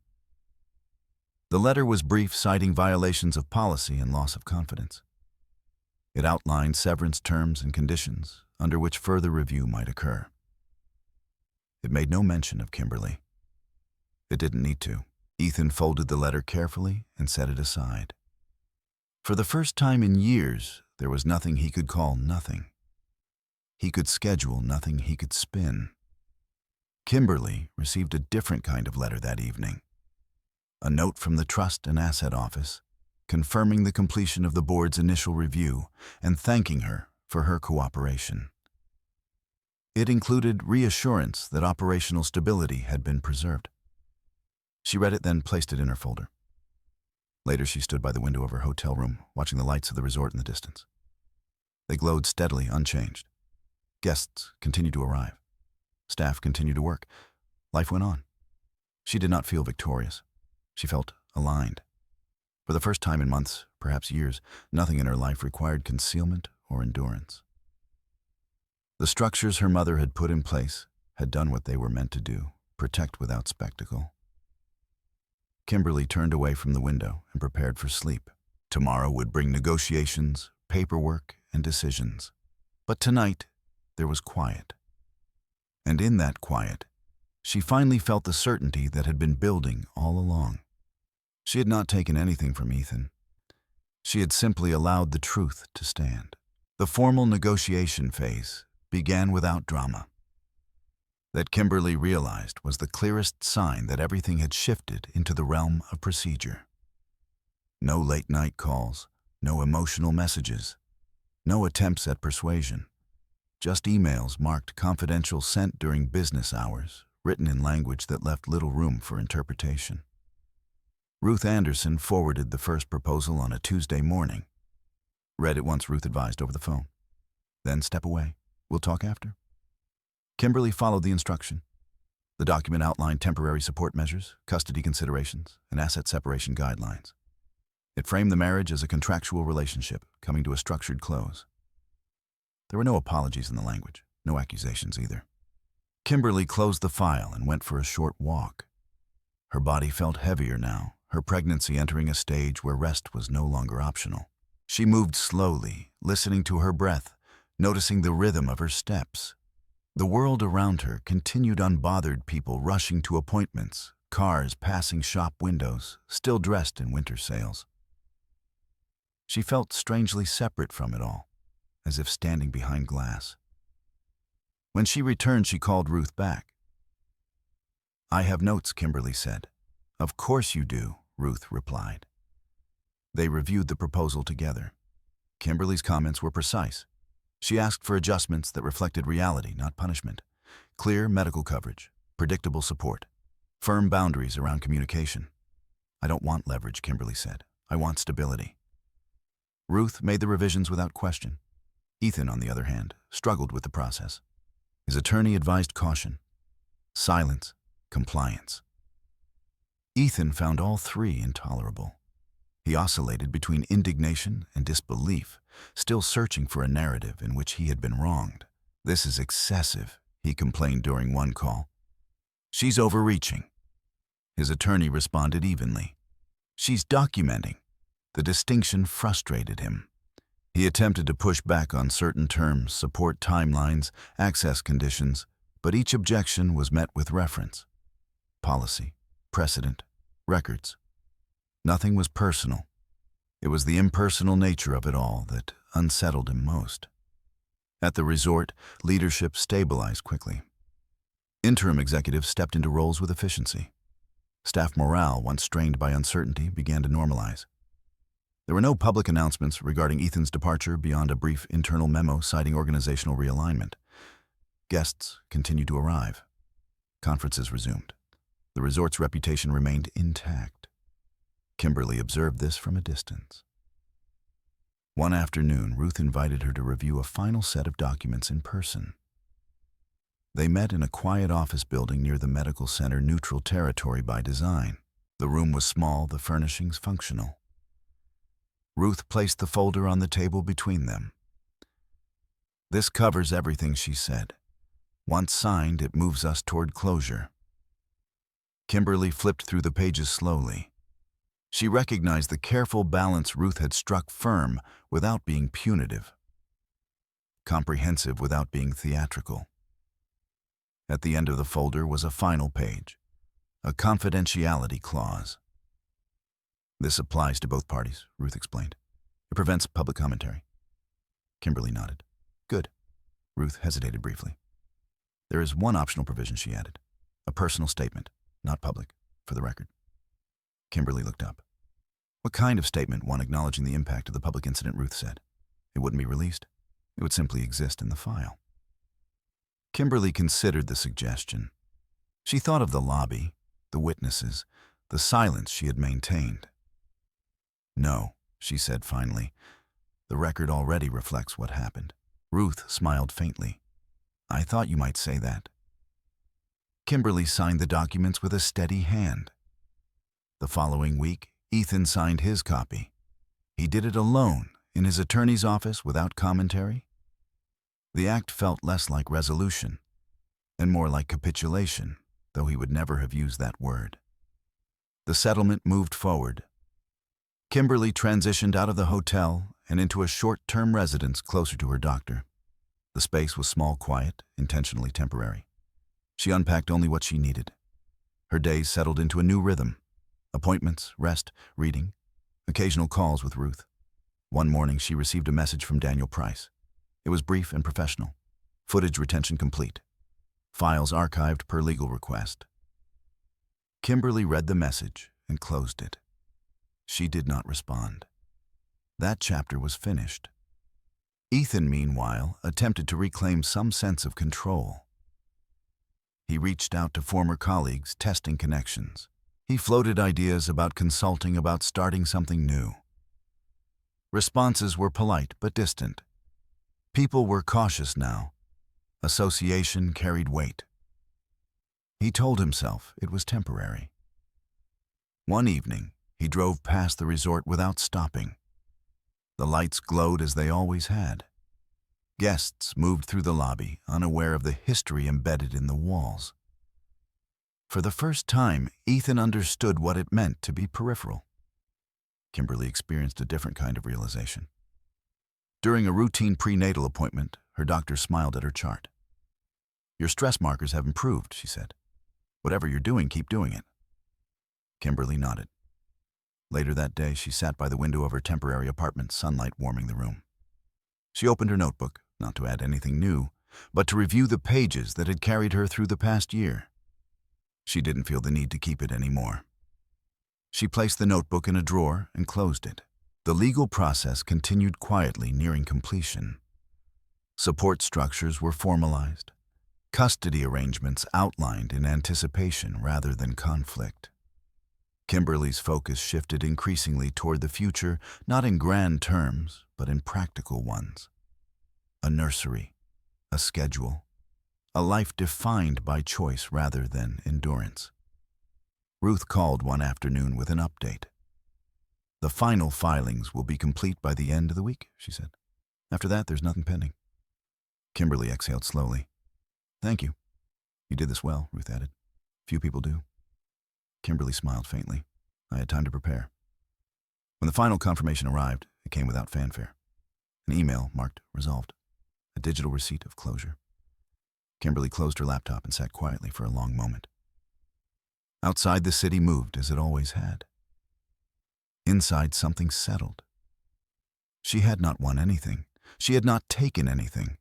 The letter was brief, citing violations of policy and loss of confidence. It outlined severance terms and conditions under which further review might occur. It made no mention of Kimberly. It didn't need to. Ethan folded the letter carefully and set it aside. For the first time in years, there was nothing he could call nothing. He could schedule nothing he could spin. Kimberly received a different kind of letter that evening. A note from the Trust and Asset Office, confirming the completion of the board's initial review and thanking her for her cooperation. It included reassurance that operational stability had been preserved. She read it, then placed it in her folder. Later, she stood by the window of her hotel room, watching the lights of the resort in the distance. They glowed steadily, unchanged. Guests continued to arrive. Staff continued to work. Life went on. She did not feel victorious. She felt aligned. For the first time in months, perhaps years, nothing in her life required concealment or endurance. The structures her mother had put in place had done what they were meant to do, protect without spectacle. Kimberly turned away from the window and prepared for sleep. Tomorrow would bring negotiations, paperwork, and decisions. But tonight, there was quiet. And in that quiet, she finally felt the certainty that had been building all along. She had not taken anything from Ethan. She had simply allowed the truth to stand. The formal negotiation phase began without drama. That Kimberly realized was the clearest sign that everything had shifted into the realm of procedure. No late-night calls, no emotional messages, no attempts at persuasion. Just emails marked confidential sent during business hours, written in language that left little room for interpretation. Ruth Anderson forwarded the first proposal on a Tuesday morning. Read it once, Ruth advised over the phone. Then step away. We'll talk after. Kimberly followed the instruction. The document outlined temporary support measures, custody considerations, and asset separation guidelines. It framed the marriage as a contractual relationship coming to a structured close. There were no apologies in the language, no accusations either. Kimberly closed the file and went for a short walk. Her body felt heavier now, her pregnancy entering a stage where rest was no longer optional. She moved slowly, listening to her breath, noticing the rhythm of her steps. The world around her continued unbothered, people rushing to appointments, cars passing shop windows, still dressed in winter sails. She felt strangely separate from it all, as if standing behind glass. When she returned, she called Ruth back. "I have notes," Kimberly said. "Of course you do," Ruth replied. They reviewed the proposal together. Kimberly's comments were precise. She asked for adjustments that reflected reality, not punishment. Clear medical coverage, predictable support, firm boundaries around communication. "I don't want leverage," Kimberly said. "I want stability." Ruth made the revisions without question. Ethan, on the other hand, struggled with the process. His attorney advised caution, silence, compliance. Ethan found all three intolerable. He oscillated between indignation and disbelief, still searching for a narrative in which he had been wronged. "This is excessive," he complained during one call. "She's overreaching." His attorney responded evenly. "She's documenting." The distinction frustrated him. He attempted to push back on certain terms, support timelines, access conditions, but each objection was met with reference. Policy, precedent, records. Nothing was personal. It was the impersonal nature of it all that unsettled him most. At the resort, leadership stabilized quickly. Interim executives stepped into roles with efficiency. Staff morale, once strained by uncertainty, began to normalize. There were no public announcements regarding Ethan's departure beyond a brief internal memo citing organizational realignment. Guests continued to arrive. Conferences resumed. The resort's reputation remained intact. Kimberly observed this from a distance. One afternoon, Ruth invited her to review a final set of documents in person. They met in a quiet office building near the medical center, neutral territory by design. The room was small, the furnishings functional. Ruth placed the folder on the table between them. "This covers everything," she said. "Once signed, it moves us toward closure." Kimberly flipped through the pages slowly. She recognized the careful balance Ruth had struck, firm without being punitive, comprehensive without being theatrical. At the end of the folder was a final page, a confidentiality clause. "This applies to both parties," Ruth explained. "It prevents public commentary." Kimberly nodded. "Good." Ruth hesitated briefly. "There is one optional provision," she added. "A personal statement, not public, for the record." Kimberly looked up. "What kind of statement?" "One acknowledging the impact of the public incident," Ruth said. "It wouldn't be released. It would simply exist in the file." Kimberly considered the suggestion. She thought of the lobby, the witnesses, the silence she had maintained. "No," she said finally. "The record already reflects what happened." Ruth smiled faintly. "I thought you might say that." Kimberly signed the documents with a steady hand. The following week, Ethan signed his copy. He did it alone, in his attorney's office, without commentary. The act felt less like resolution and more like capitulation, though he would never have used that word. The settlement moved forward. Kimberly transitioned out of the hotel and into a short-term residence closer to her doctor. The space was small, quiet, intentionally temporary. She unpacked only what she needed. Her days settled into a new rhythm. Appointments, rest, reading, occasional calls with Ruth. One morning she received a message from Daniel Price. It was brief and professional. Footage retention complete. Files archived per legal request. Kimberly read the message and closed it. She did not respond. That chapter was finished. Ethan, meanwhile, attempted to reclaim some sense of control. He reached out to former colleagues, testing connections. He floated ideas about consulting, about starting something new. Responses were polite but distant. People were cautious now. Association carried weight. He told himself it was temporary. One evening, he drove past the resort without stopping. The lights glowed as they always had. Guests moved through the lobby, unaware of the history embedded in the walls. For the first time, Ethan understood what it meant to be peripheral. Kimberly experienced a different kind of realization. During a routine prenatal appointment, her doctor smiled at her chart. "Your stress markers have improved," she said. "Whatever you're doing, keep doing it." Kimberly nodded. Later that day, she sat by the window of her temporary apartment, sunlight warming the room. She opened her notebook, not to add anything new, but to review the pages that had carried her through the past year. She didn't feel the need to keep it anymore. She placed the notebook in a drawer and closed it. The legal process continued quietly, nearing completion. Support structures were formalized. Custody arrangements outlined in anticipation rather than conflict. Kimberly's focus shifted increasingly toward the future, not in grand terms, but in practical ones. A nursery, a schedule, a life defined by choice rather than endurance. Ruth called one afternoon with an update. "The final filings will be complete by the end of the week," she said. "After that, there's nothing pending." Kimberly exhaled slowly. "Thank you. You did this well," Ruth added. "Few people do." Kimberly smiled faintly. "I had time to prepare." When the final confirmation arrived, it came without fanfare. An email marked resolved. A digital receipt of closure. Kimberly closed her laptop and sat quietly for a long moment. Outside, the city moved as it always had. Inside, something settled. She had not won anything. She had not taken anything.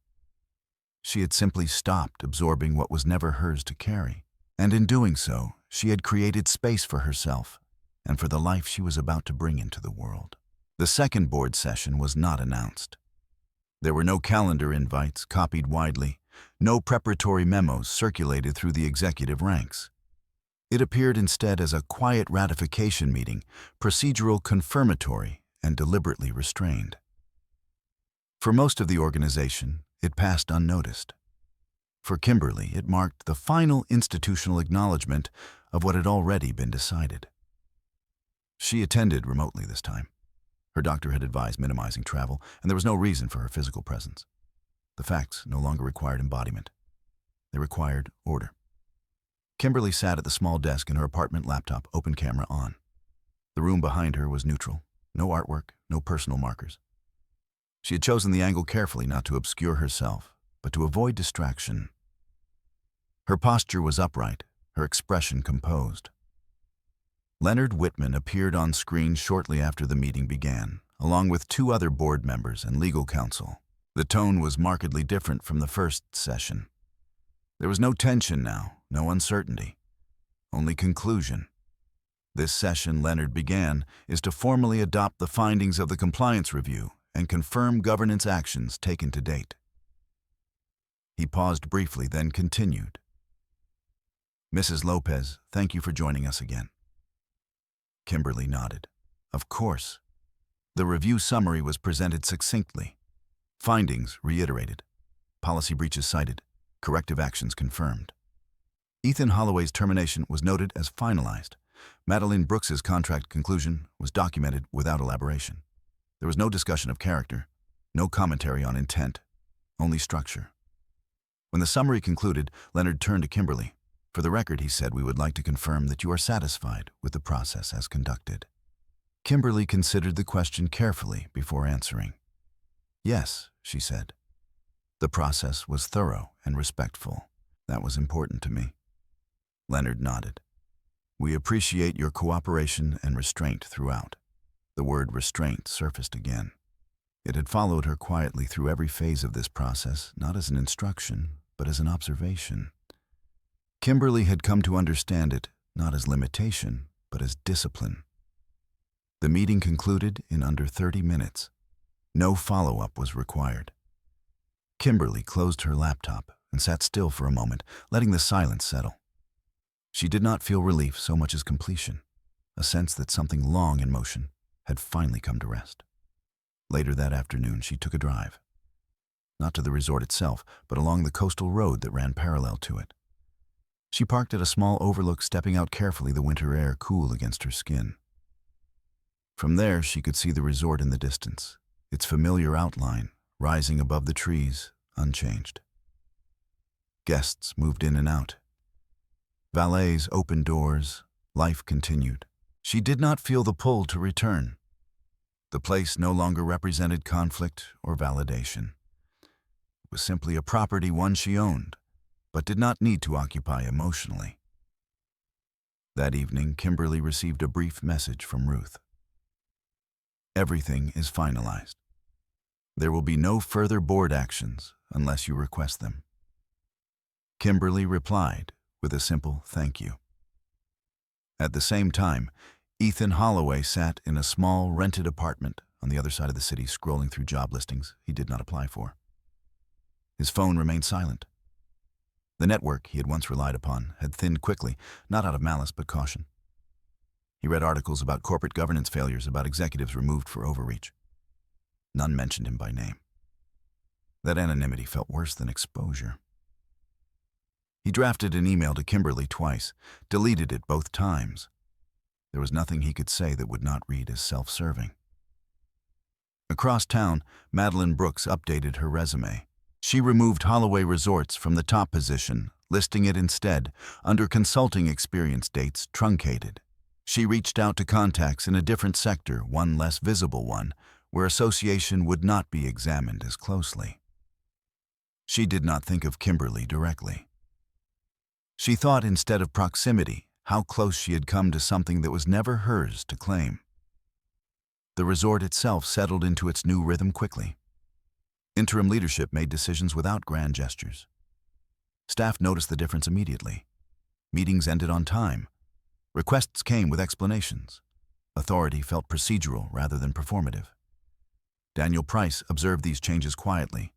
She had simply stopped absorbing what was never hers to carry. And in doing so, she had created space for herself and for the life she was about to bring into the world. The second board session was not announced. There were no calendar invites copied widely, no preparatory memos circulated through the executive ranks. It appeared instead as a quiet ratification meeting, procedural, confirmatory, and deliberately restrained. For most of the organization, it passed unnoticed. For Kimberly, it marked the final institutional acknowledgement of what had already been decided. She attended remotely this time. Her doctor had advised minimizing travel, and there was no reason for her physical presence. The facts no longer required embodiment. They required order. Kimberly sat at the small desk in her apartment, laptop, open camera on. The room behind her was neutral. No artwork, no personal markers. She had chosen the angle carefully, not to obscure herself, but to avoid distraction. Her posture was upright, her expression composed. Leonard Whitman appeared on screen shortly after the meeting began, along with 2 other board members and legal counsel. The tone was markedly different from the first session. There was no tension now, no uncertainty, only conclusion. This session, Leonard began, is to formally adopt the findings of the compliance review and confirm governance actions taken to date. He paused briefly, then continued. "Mrs. Lopez, thank you for joining us again." Kimberly nodded. Of course. The review summary was presented succinctly. Findings reiterated. Policy breaches cited. Corrective actions confirmed. Ethan Holloway's termination was noted as finalized. Madeline Brooks's contract conclusion was documented without elaboration. There was no discussion of character, no commentary on intent, only structure. When the summary concluded, Leonard turned to Kimberly. "For the record," he said, "we would like to confirm that you are satisfied with the process as conducted." Kimberly considered the question carefully before answering. "Yes," she said. "The process was thorough and respectful. That was important to me." Leonard nodded. "We appreciate your cooperation and restraint throughout." The word restraint surfaced again. It had followed her quietly through every phase of this process, not as an instruction, but as an observation. Kimberly had come to understand it not as limitation, but as discipline. The meeting concluded in under 30 minutes. No follow-up was required. Kimberly closed her laptop and sat still for a moment, letting the silence settle. She did not feel relief so much as completion, a sense that something long in motion had finally come to rest. Later that afternoon, she took a drive. Not to the resort itself, but along the coastal road that ran parallel to it. She parked at a small overlook, stepping out carefully, the winter air cool against her skin. From there, she could see the resort in the distance, its familiar outline rising above the trees, unchanged. Guests moved in and out. Valets opened doors. Life continued. She did not feel the pull to return. The place no longer represented conflict or validation. It was simply a property one she owned, but did not need to occupy emotionally. That evening, Kimberly received a brief message from Ruth. Everything is finalized. There will be no further board actions unless you request them. Kimberly replied with a simple thank you. At the same time, Ethan Holloway sat in a small rented apartment on the other side of the city, scrolling through job listings he did not apply for. His phone remained silent. The network he had once relied upon had thinned quickly, not out of malice but caution. He read articles about corporate governance failures, about executives removed for overreach. None mentioned him by name. That anonymity felt worse than exposure. He drafted an email to Kimberly twice, deleted it both times. There was nothing he could say that would not read as self-serving. Across town, Madeline Brooks updated her resume. She removed Holloway Resorts from the top position, listing it instead under consulting experience dates truncated. She reached out to contacts in a different sector, one less visible one, where association would not be examined as closely. She did not think of Kimberly directly. She thought, instead of proximity, how close she had come to something that was never hers to claim. The resort itself settled into its new rhythm quickly. Interim leadership made decisions without grand gestures. Staff noticed the difference immediately. Meetings ended on time. Requests came with explanations. Authority felt procedural rather than performative. Daniel Price observed these changes quietly.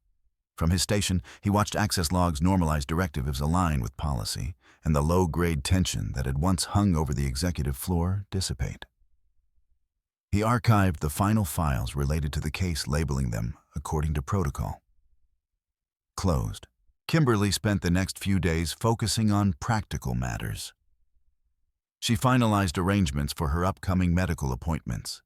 From his station, he watched access logs normalize directives align with policy, and the low-grade tension that had once hung over the executive floor dissipate. He archived the final files related to the case, labeling them according to protocol. Closed. Kimberly spent the next few days focusing on practical matters. She finalized arrangements for her upcoming medical appointments.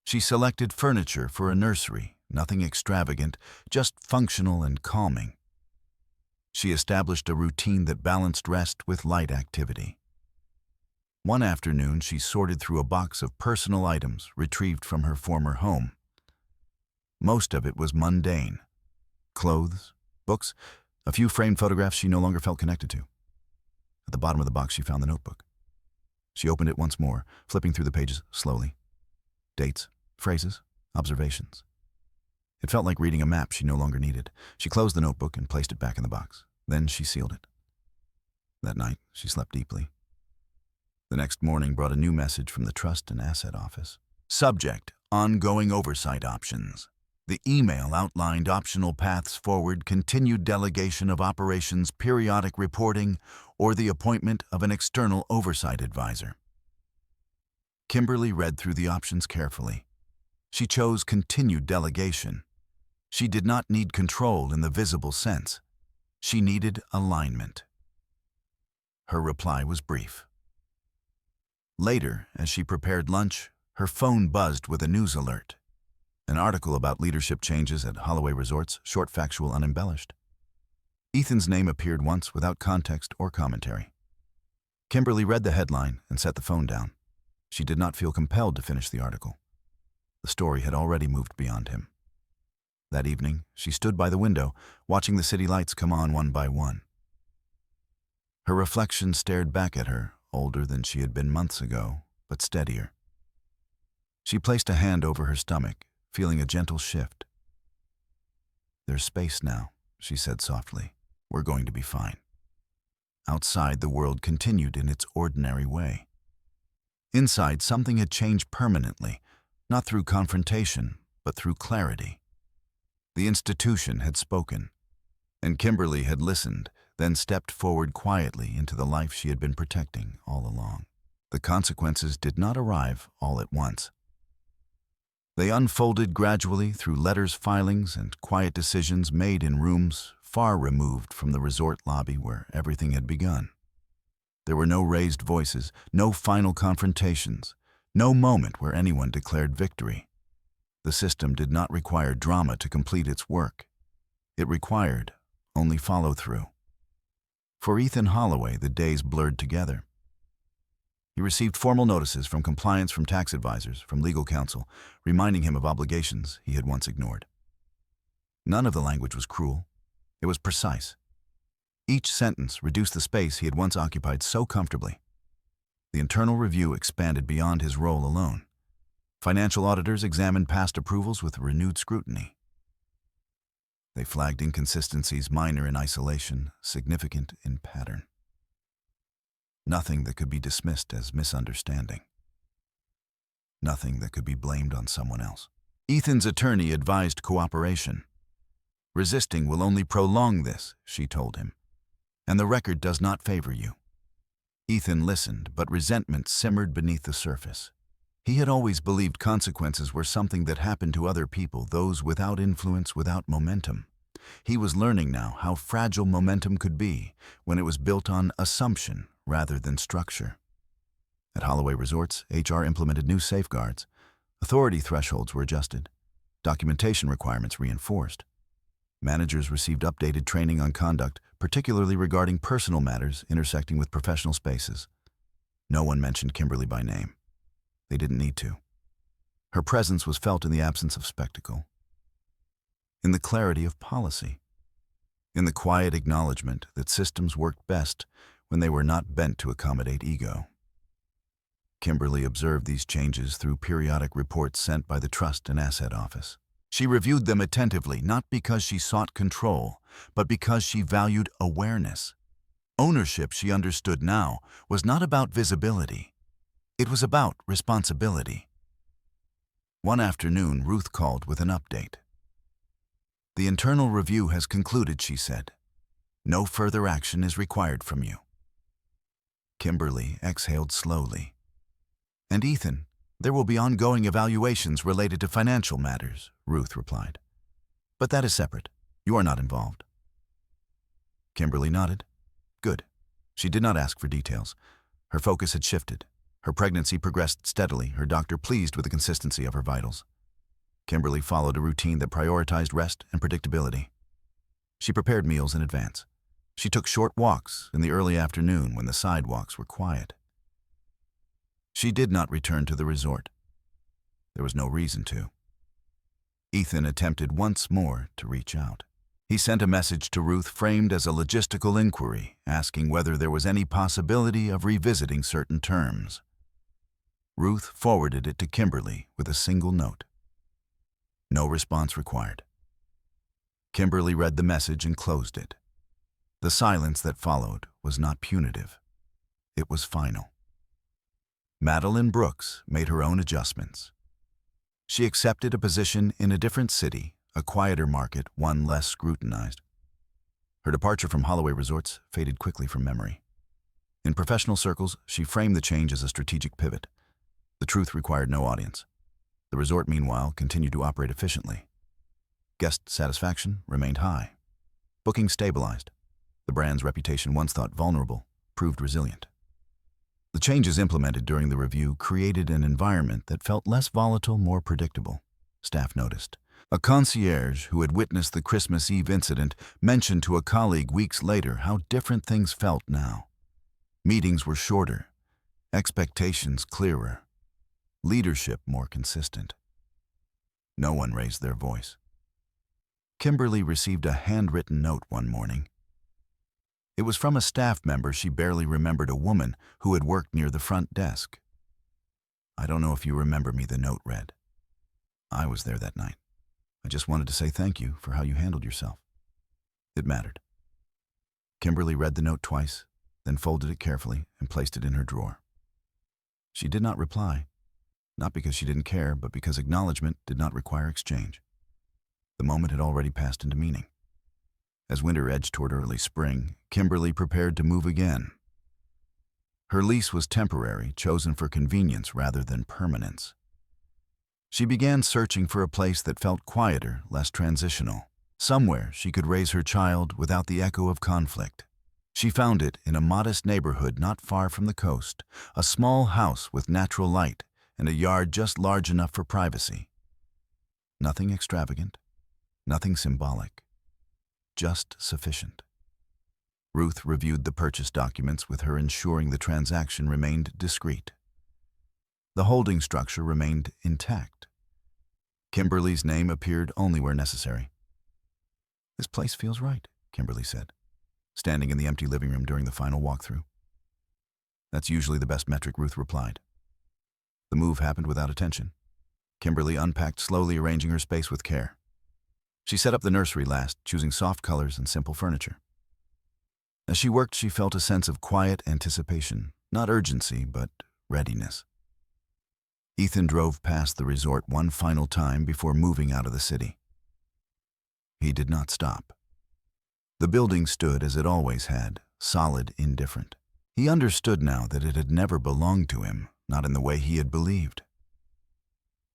She selected furniture for a nursery, nothing extravagant, just functional and calming. She established a routine that balanced rest with light activity. One afternoon, she sorted through a box of personal items retrieved from her former home. Most of it was mundane. Clothes, books, a few framed photographs she no longer felt connected to. At the bottom of the box, she found the notebook. She opened it once more, flipping through the pages slowly. Dates, phrases, observations. It felt like reading a map she no longer needed. She closed the notebook and placed it back in the box. Then she sealed it. That night, she slept deeply. The next morning brought a new message from the Trust and Asset Office. Subject: ongoing oversight options. The email outlined optional paths forward: continued delegation of operations, periodic reporting, or the appointment of an external oversight advisor. Kimberly read through the options carefully. She chose continued delegation. She did not need control in the visible sense. She needed alignment. Her reply was brief. Later, as she prepared lunch, her phone buzzed with a news alert. An article about leadership changes at Holloway Resorts, short, factual, unembellished. Ethan's name appeared once without context or commentary. Kimberly read the headline and set the phone down. She did not feel compelled to finish the article. The story had already moved beyond him. That evening, she stood by the window, watching the city lights come on one by one. Her reflection stared back at her, older than she had been months ago, but steadier. She placed a hand over her stomach, feeling a gentle shift. "There's space now," she said softly. "We're going to be fine." Outside, the world continued in its ordinary way. Inside, something had changed permanently, not through confrontation, but through clarity. The institution had spoken, and Kimberly had listened, then stepped forward quietly into the life she had been protecting all along. The consequences did not arrive all at once. They unfolded gradually through letters, filings, and quiet decisions made in rooms far removed from the resort lobby where everything had begun. There were no raised voices, no final confrontations, no moment where anyone declared victory. The system did not require drama to complete its work. It required only follow-through. For Ethan Holloway, the days blurred together. He received formal notices from compliance, from tax advisors, from legal counsel, reminding him of obligations he had once ignored. None of the language was cruel. It was precise. Each sentence reduced the space he had once occupied so comfortably. The internal review expanded beyond his role alone. Financial auditors examined past approvals with renewed scrutiny. They flagged inconsistencies minor in isolation, significant in pattern. Nothing that could be dismissed as misunderstanding. Nothing that could be blamed on someone else. Ethan's attorney advised cooperation. "Resisting will only prolong this," she told him, "and the record does not favor you." Ethan listened, but resentment simmered beneath the surface. He had always believed consequences were something that happened to other people, those without influence, without momentum. He was learning now how fragile momentum could be when it was built on assumption rather than structure. At Holloway Resorts, HR implemented new safeguards. Authority thresholds were adjusted. Documentation requirements reinforced. Managers received updated training on conduct, particularly regarding personal matters intersecting with professional spaces. No one mentioned Kimberly by name. They didn't need to. Her presence was felt in the absence of spectacle, in the clarity of policy, in the quiet acknowledgement that systems worked best when they were not bent to accommodate ego. Kimberly observed these changes through periodic reports sent by the Trust and Asset Office. She reviewed them attentively, not because she sought control, but because she valued awareness. Ownership, she understood now, was not about visibility. It was about responsibility. One afternoon, Ruth called with an update. "The internal review has concluded," she said. "No further action is required from you." Kimberly exhaled slowly. "And Ethan, there will be ongoing evaluations related to financial matters," Ruth replied. "But that is separate. You are not involved." Kimberly nodded. Good. She did not ask for details. Her focus had shifted. Her pregnancy progressed steadily, her doctor pleased with the consistency of her vitals. Kimberly followed a routine that prioritized rest and predictability. She prepared meals in advance. She took short walks in the early afternoon when the sidewalks were quiet. She did not return to the resort. There was no reason to. Ethan attempted once more to reach out. He sent a message to Ruth framed as a logistical inquiry, asking whether there was any possibility of revisiting certain terms. Ruth forwarded it to Kimberly with a single note. No response required. Kimberly read the message and closed it. The silence that followed was not punitive. It was final. Madeline Brooks made her own adjustments. She accepted a position in a different city, a quieter market, one less scrutinized. Her departure from Holloway Resorts faded quickly from memory. In professional circles, she framed the change as a strategic pivot. The truth required no audience. The resort, meanwhile, continued to operate efficiently. Guest satisfaction remained high. Bookings stabilized. The brand's reputation, once thought vulnerable, proved resilient. The changes implemented during the review created an environment that felt less volatile, more predictable. Staff noticed. A concierge who had witnessed the Christmas Eve incident mentioned to a colleague weeks later how different things felt now. Meetings were shorter, expectations clearer, leadership more consistent. No one raised their voice. Kimberly received a handwritten note one morning. It was from a staff member she barely remembered, a woman who had worked near the front desk. "I don't know if you remember me," the note read. I was there that night. I just wanted to say thank you for how you handled yourself. It mattered. Kimberly read the note twice, then folded it carefully and placed it in her drawer. She did not reply, not because she didn't care, but because acknowledgement did not require exchange. The moment had already passed into meaning. As winter edged toward early spring, Kimberly prepared to move again. Her lease was temporary, chosen for convenience rather than permanence. She began searching for a place that felt quieter, less transitional, somewhere she could raise her child without the echo of conflict. She found it in a modest neighborhood not far from the coast, a small house with natural light and a yard just large enough for privacy. Nothing extravagant, nothing symbolic, just sufficient. Ruth reviewed the purchase documents with her, ensuring the transaction remained discreet. The holding structure remained intact. Kimberly's name appeared only where necessary. "This place feels right," Kimberly said, standing in the empty living room during the final walkthrough. "That's usually the best metric," Ruth replied. The move happened without attention. Kimberly unpacked slowly, arranging her space with care. She set up the nursery last, choosing soft colors and simple furniture. As she worked, she felt a sense of quiet anticipation, not urgency, but readiness. Ethan drove past the resort one final time before moving out of the city. He did not stop. The building stood as it always had, solid, indifferent. He understood now that it had never belonged to him, not in the way he had believed.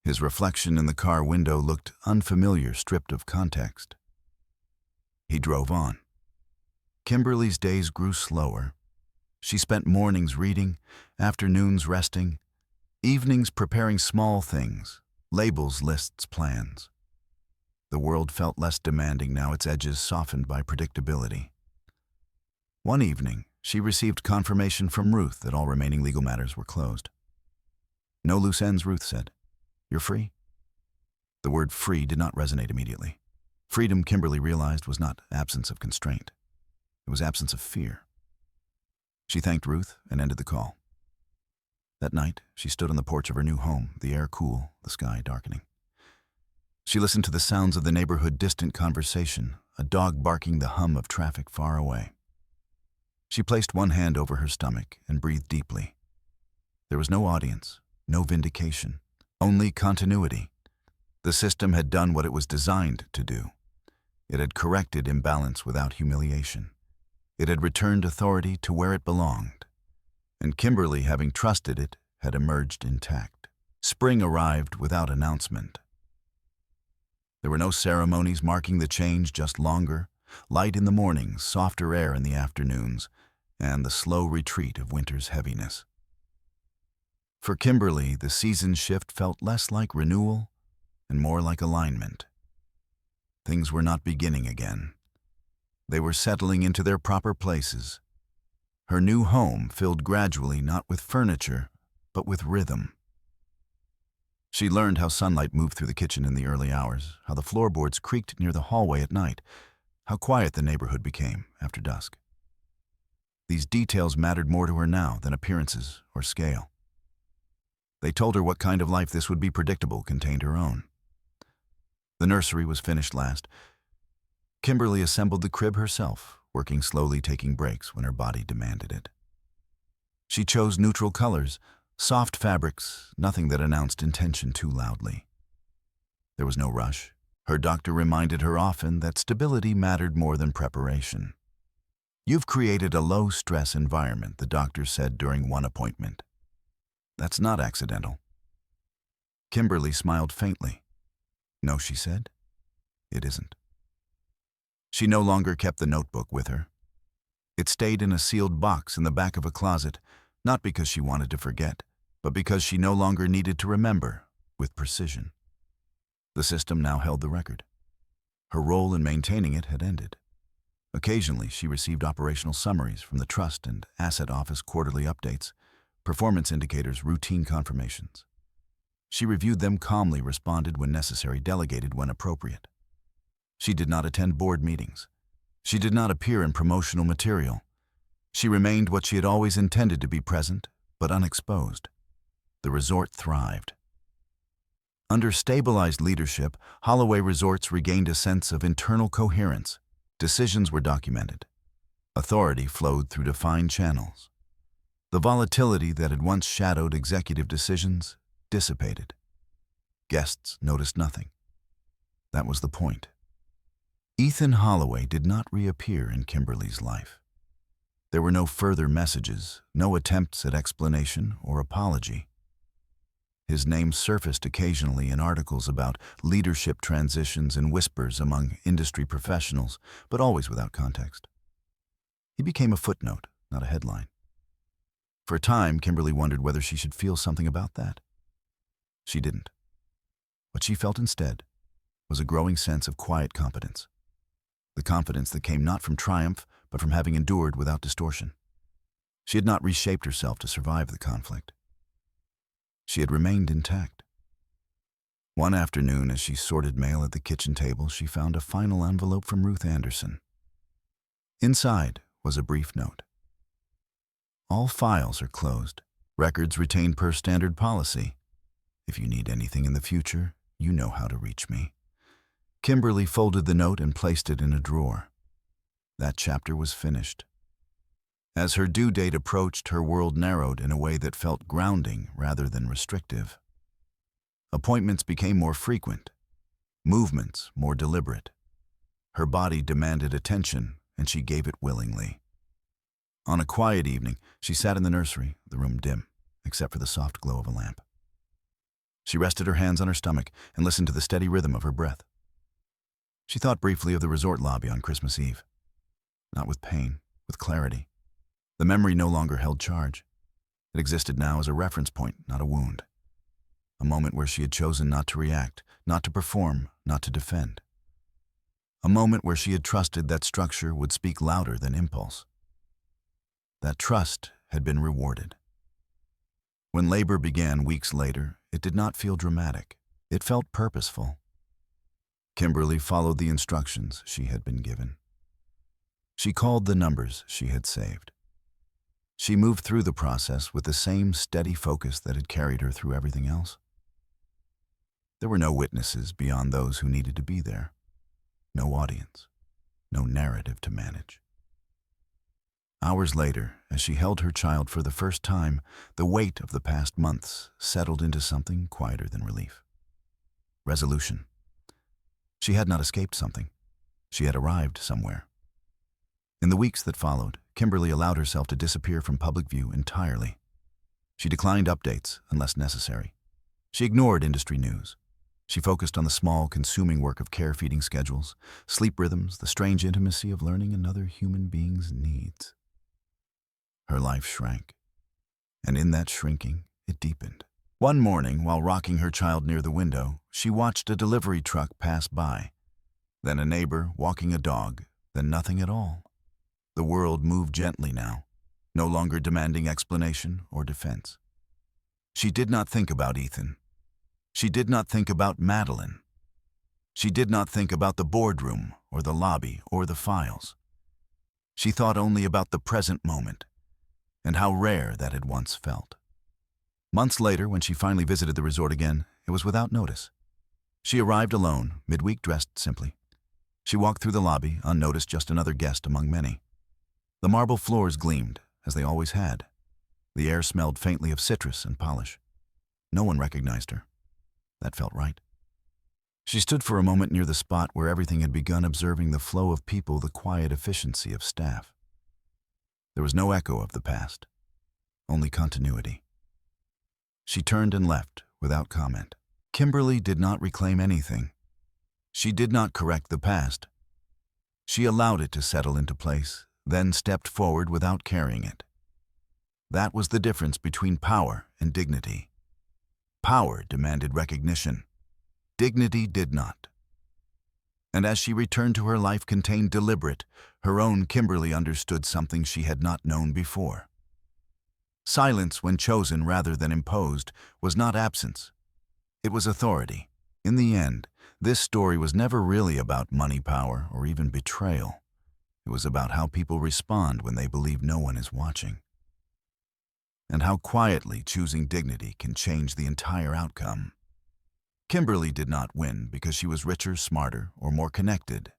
His reflection in the car window looked unfamiliar, stripped of context. He drove on. Kimberly's days grew slower. She spent mornings reading, afternoons resting, evenings preparing small things, labels, lists, plans. The world felt less demanding now, its edges softened by predictability. One evening, she received confirmation from Ruth that all remaining legal matters were closed. "No loose ends," Ruth said. "You're free." The word free did not resonate immediately. Freedom, Kimberly realized, was not absence of constraint. It was absence of fear. She thanked Ruth and ended the call. That night, she stood on the porch of her new home, the air cool, the sky darkening. She listened to the sounds of the neighborhood, distant conversation, a dog barking, the hum of traffic far away. She placed one hand over her stomach and breathed deeply. There was no audience, no vindication, only continuity. The system had done what it was designed to do. It had corrected imbalance without humiliation. It had returned authority to where it belonged. And Kimberly, having trusted it, had emerged intact. Spring arrived without announcement. There were no ceremonies marking the change, just longer, light in the mornings, softer air in the afternoons, and the slow retreat of winter's heaviness. For Kimberly, the season shift felt less like renewal and more like alignment. Things were not beginning again. They were settling into their proper places. Her new home filled gradually, not with furniture, but with rhythm. She learned how sunlight moved through the kitchen in the early hours, how the floorboards creaked near the hallway at night, how quiet the neighborhood became after dusk. These details mattered more to her now than appearances or scale. They told her what kind of life this would be. Predictable, contained her own. The nursery was finished last. Kimberly assembled the crib herself, working slowly, taking breaks when her body demanded it. She chose neutral colors, soft fabrics, nothing that announced intention too loudly. There was no rush. Her doctor reminded her often that stability mattered more than preparation. "You've created a low-stress environment," the doctor said during one appointment. "That's not accidental." Kimberly smiled faintly. "No," she said, "it isn't." She no longer kept the notebook with her. It stayed in a sealed box in the back of a closet, not because she wanted to forget, but because she no longer needed to remember with precision. The system now held the record. Her role in maintaining it had ended. Occasionally, she received operational summaries from the Trust and Asset Office, quarterly updates, performance indicators, routine confirmations. She reviewed them calmly, responded when necessary, delegated when appropriate. She did not attend board meetings. She did not appear in promotional material. She remained what she had always intended to be, present, but unexposed. The resort thrived. Under stabilized leadership, Holloway resorts regained a sense of internal coherence. Decisions were documented. Authority flowed through defined channels. The volatility that had once shadowed executive decisions dissipated. Guests noticed nothing. That was the point. Ethan Holloway did not reappear in Kimberly's life. There were no further messages, no attempts at explanation or apology. His name surfaced occasionally in articles about leadership transitions and whispers among industry professionals, but always without context. He became a footnote, not a headline. For a time, Kimberly wondered whether she should feel something about that. She didn't. What she felt instead was a growing sense of quiet competence. The confidence that came not from triumph, but from having endured without distortion. She had not reshaped herself to survive the conflict. She had remained intact. One afternoon, as she sorted mail at the kitchen table, she found a final envelope from Ruth Anderson. Inside was a brief note. All files are closed. Records retained per standard policy. If you need anything in the future, you know how to reach me. Kimberly folded the note and placed it in a drawer. That chapter was finished. As her due date approached, her world narrowed in a way that felt grounding rather than restrictive. Appointments became more frequent, movements more deliberate. Her body demanded attention, and she gave it willingly. On a quiet evening, she sat in the nursery, the room dim, except for the soft glow of a lamp. She rested her hands on her stomach and listened to the steady rhythm of her breath. She thought briefly of the resort lobby on Christmas Eve. Not with pain, with clarity. The memory no longer held charge. It existed now as a reference point, not a wound. A moment where she had chosen not to react, not to perform, not to defend. A moment where she had trusted that structure would speak louder than impulse. That trust had been rewarded. When labor began weeks later, it did not feel dramatic. It felt purposeful. Kimberly followed the instructions she had been given. She called the numbers she had saved. She moved through the process with the same steady focus that had carried her through everything else. There were no witnesses beyond those who needed to be there. No audience. No narrative to manage. Hours later, as she held her child for the first time, the weight of the past months settled into something quieter than relief. Resolution. She had not escaped something. She had arrived somewhere. In the weeks that followed, Kimberly allowed herself to disappear from public view entirely. She declined updates unless necessary. She ignored industry news. She focused on the small, consuming work of care-feeding schedules, sleep rhythms, the strange intimacy of learning another human being's needs. Her life shrank, and in that shrinking, it deepened. One morning, while rocking her child near the window, she watched a delivery truck pass by, then a neighbor walking a dog, then nothing at all. The world moved gently now, no longer demanding explanation or defense. She did not think about Ethan. She did not think about Madeline. She did not think about the boardroom or the lobby or the files. She thought only about the present moment and how rare that had once felt. Months later, when she finally visited the resort again, it was without notice. She arrived alone, midweek dressed simply. She walked through the lobby, unnoticed, just another guest among many. The marble floors gleamed, as they always had. The air smelled faintly of citrus and polish. No one recognized her. That felt right. She stood for a moment near the spot where everything had begun, observing the flow of people, the quiet efficiency of staff. There was no echo of the past, only continuity. She turned and left without comment. Kimberly did not reclaim anything. She did not correct the past. She allowed it to settle into place, then stepped forward without carrying it. That was the difference between power and dignity. Power demanded recognition. Dignity did not. And as she returned to her life contained deliberate, her own Kimberly understood something she had not known before. Silence, when chosen rather than imposed, was not absence. It was authority. In the end, this story was never really about money, power, or even betrayal. It was about how people respond when they believe no one is watching. And how quietly choosing dignity can change the entire outcome. Kimberly did not win because she was richer, smarter, or more connected.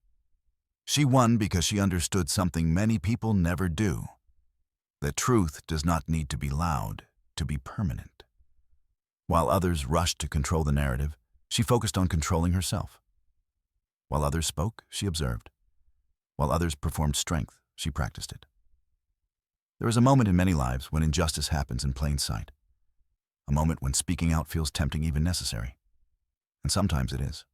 She won because she understood something many people never do: that truth does not need to be loud to be permanent. While others rushed to control the narrative, she focused on controlling herself. While others spoke, she observed. While others performed strength, she practiced it. There is a moment in many lives when injustice happens in plain sight. A moment when speaking out feels tempting, even necessary. And sometimes it is.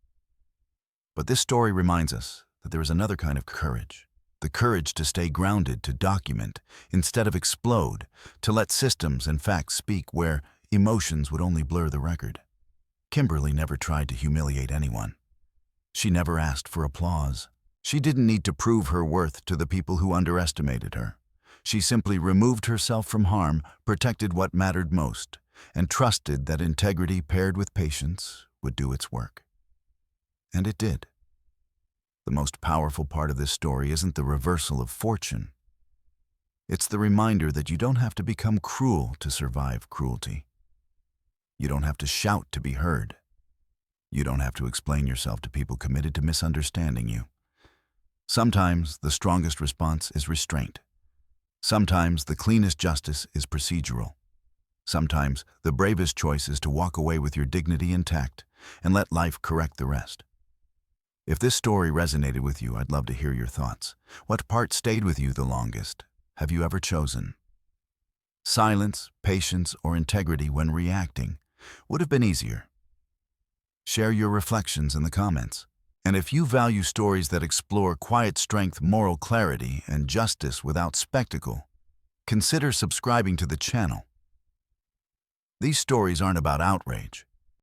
But this story reminds us that there is another kind of courage. The courage to stay grounded, to document, instead of explode, to let systems and facts speak where emotions would only blur the record. Kimberly never tried to humiliate anyone. She never asked for applause. She didn't need to prove her worth to the people who underestimated her. She simply removed herself from harm, protected what mattered most, and trusted that integrity paired with patience would do its work. And it did. The most powerful part of this story isn't the reversal of fortune. It's the reminder that you don't have to become cruel to survive cruelty. You don't have to shout to be heard. You don't have to explain yourself to people committed to misunderstanding you. Sometimes the strongest response is restraint. Sometimes the cleanest justice is procedural. Sometimes the bravest choice is to walk away with your dignity intact and let life correct the rest. If this story resonated with you, I'd love to hear your thoughts. What part stayed with you the longest? Have you ever chosen silence, patience, or integrity when reacting? Would have been easier. Share your reflections in the comments. And if you value stories that explore quiet strength, moral clarity, and justice without spectacle, consider subscribing to the channel. These stories aren't about outrage.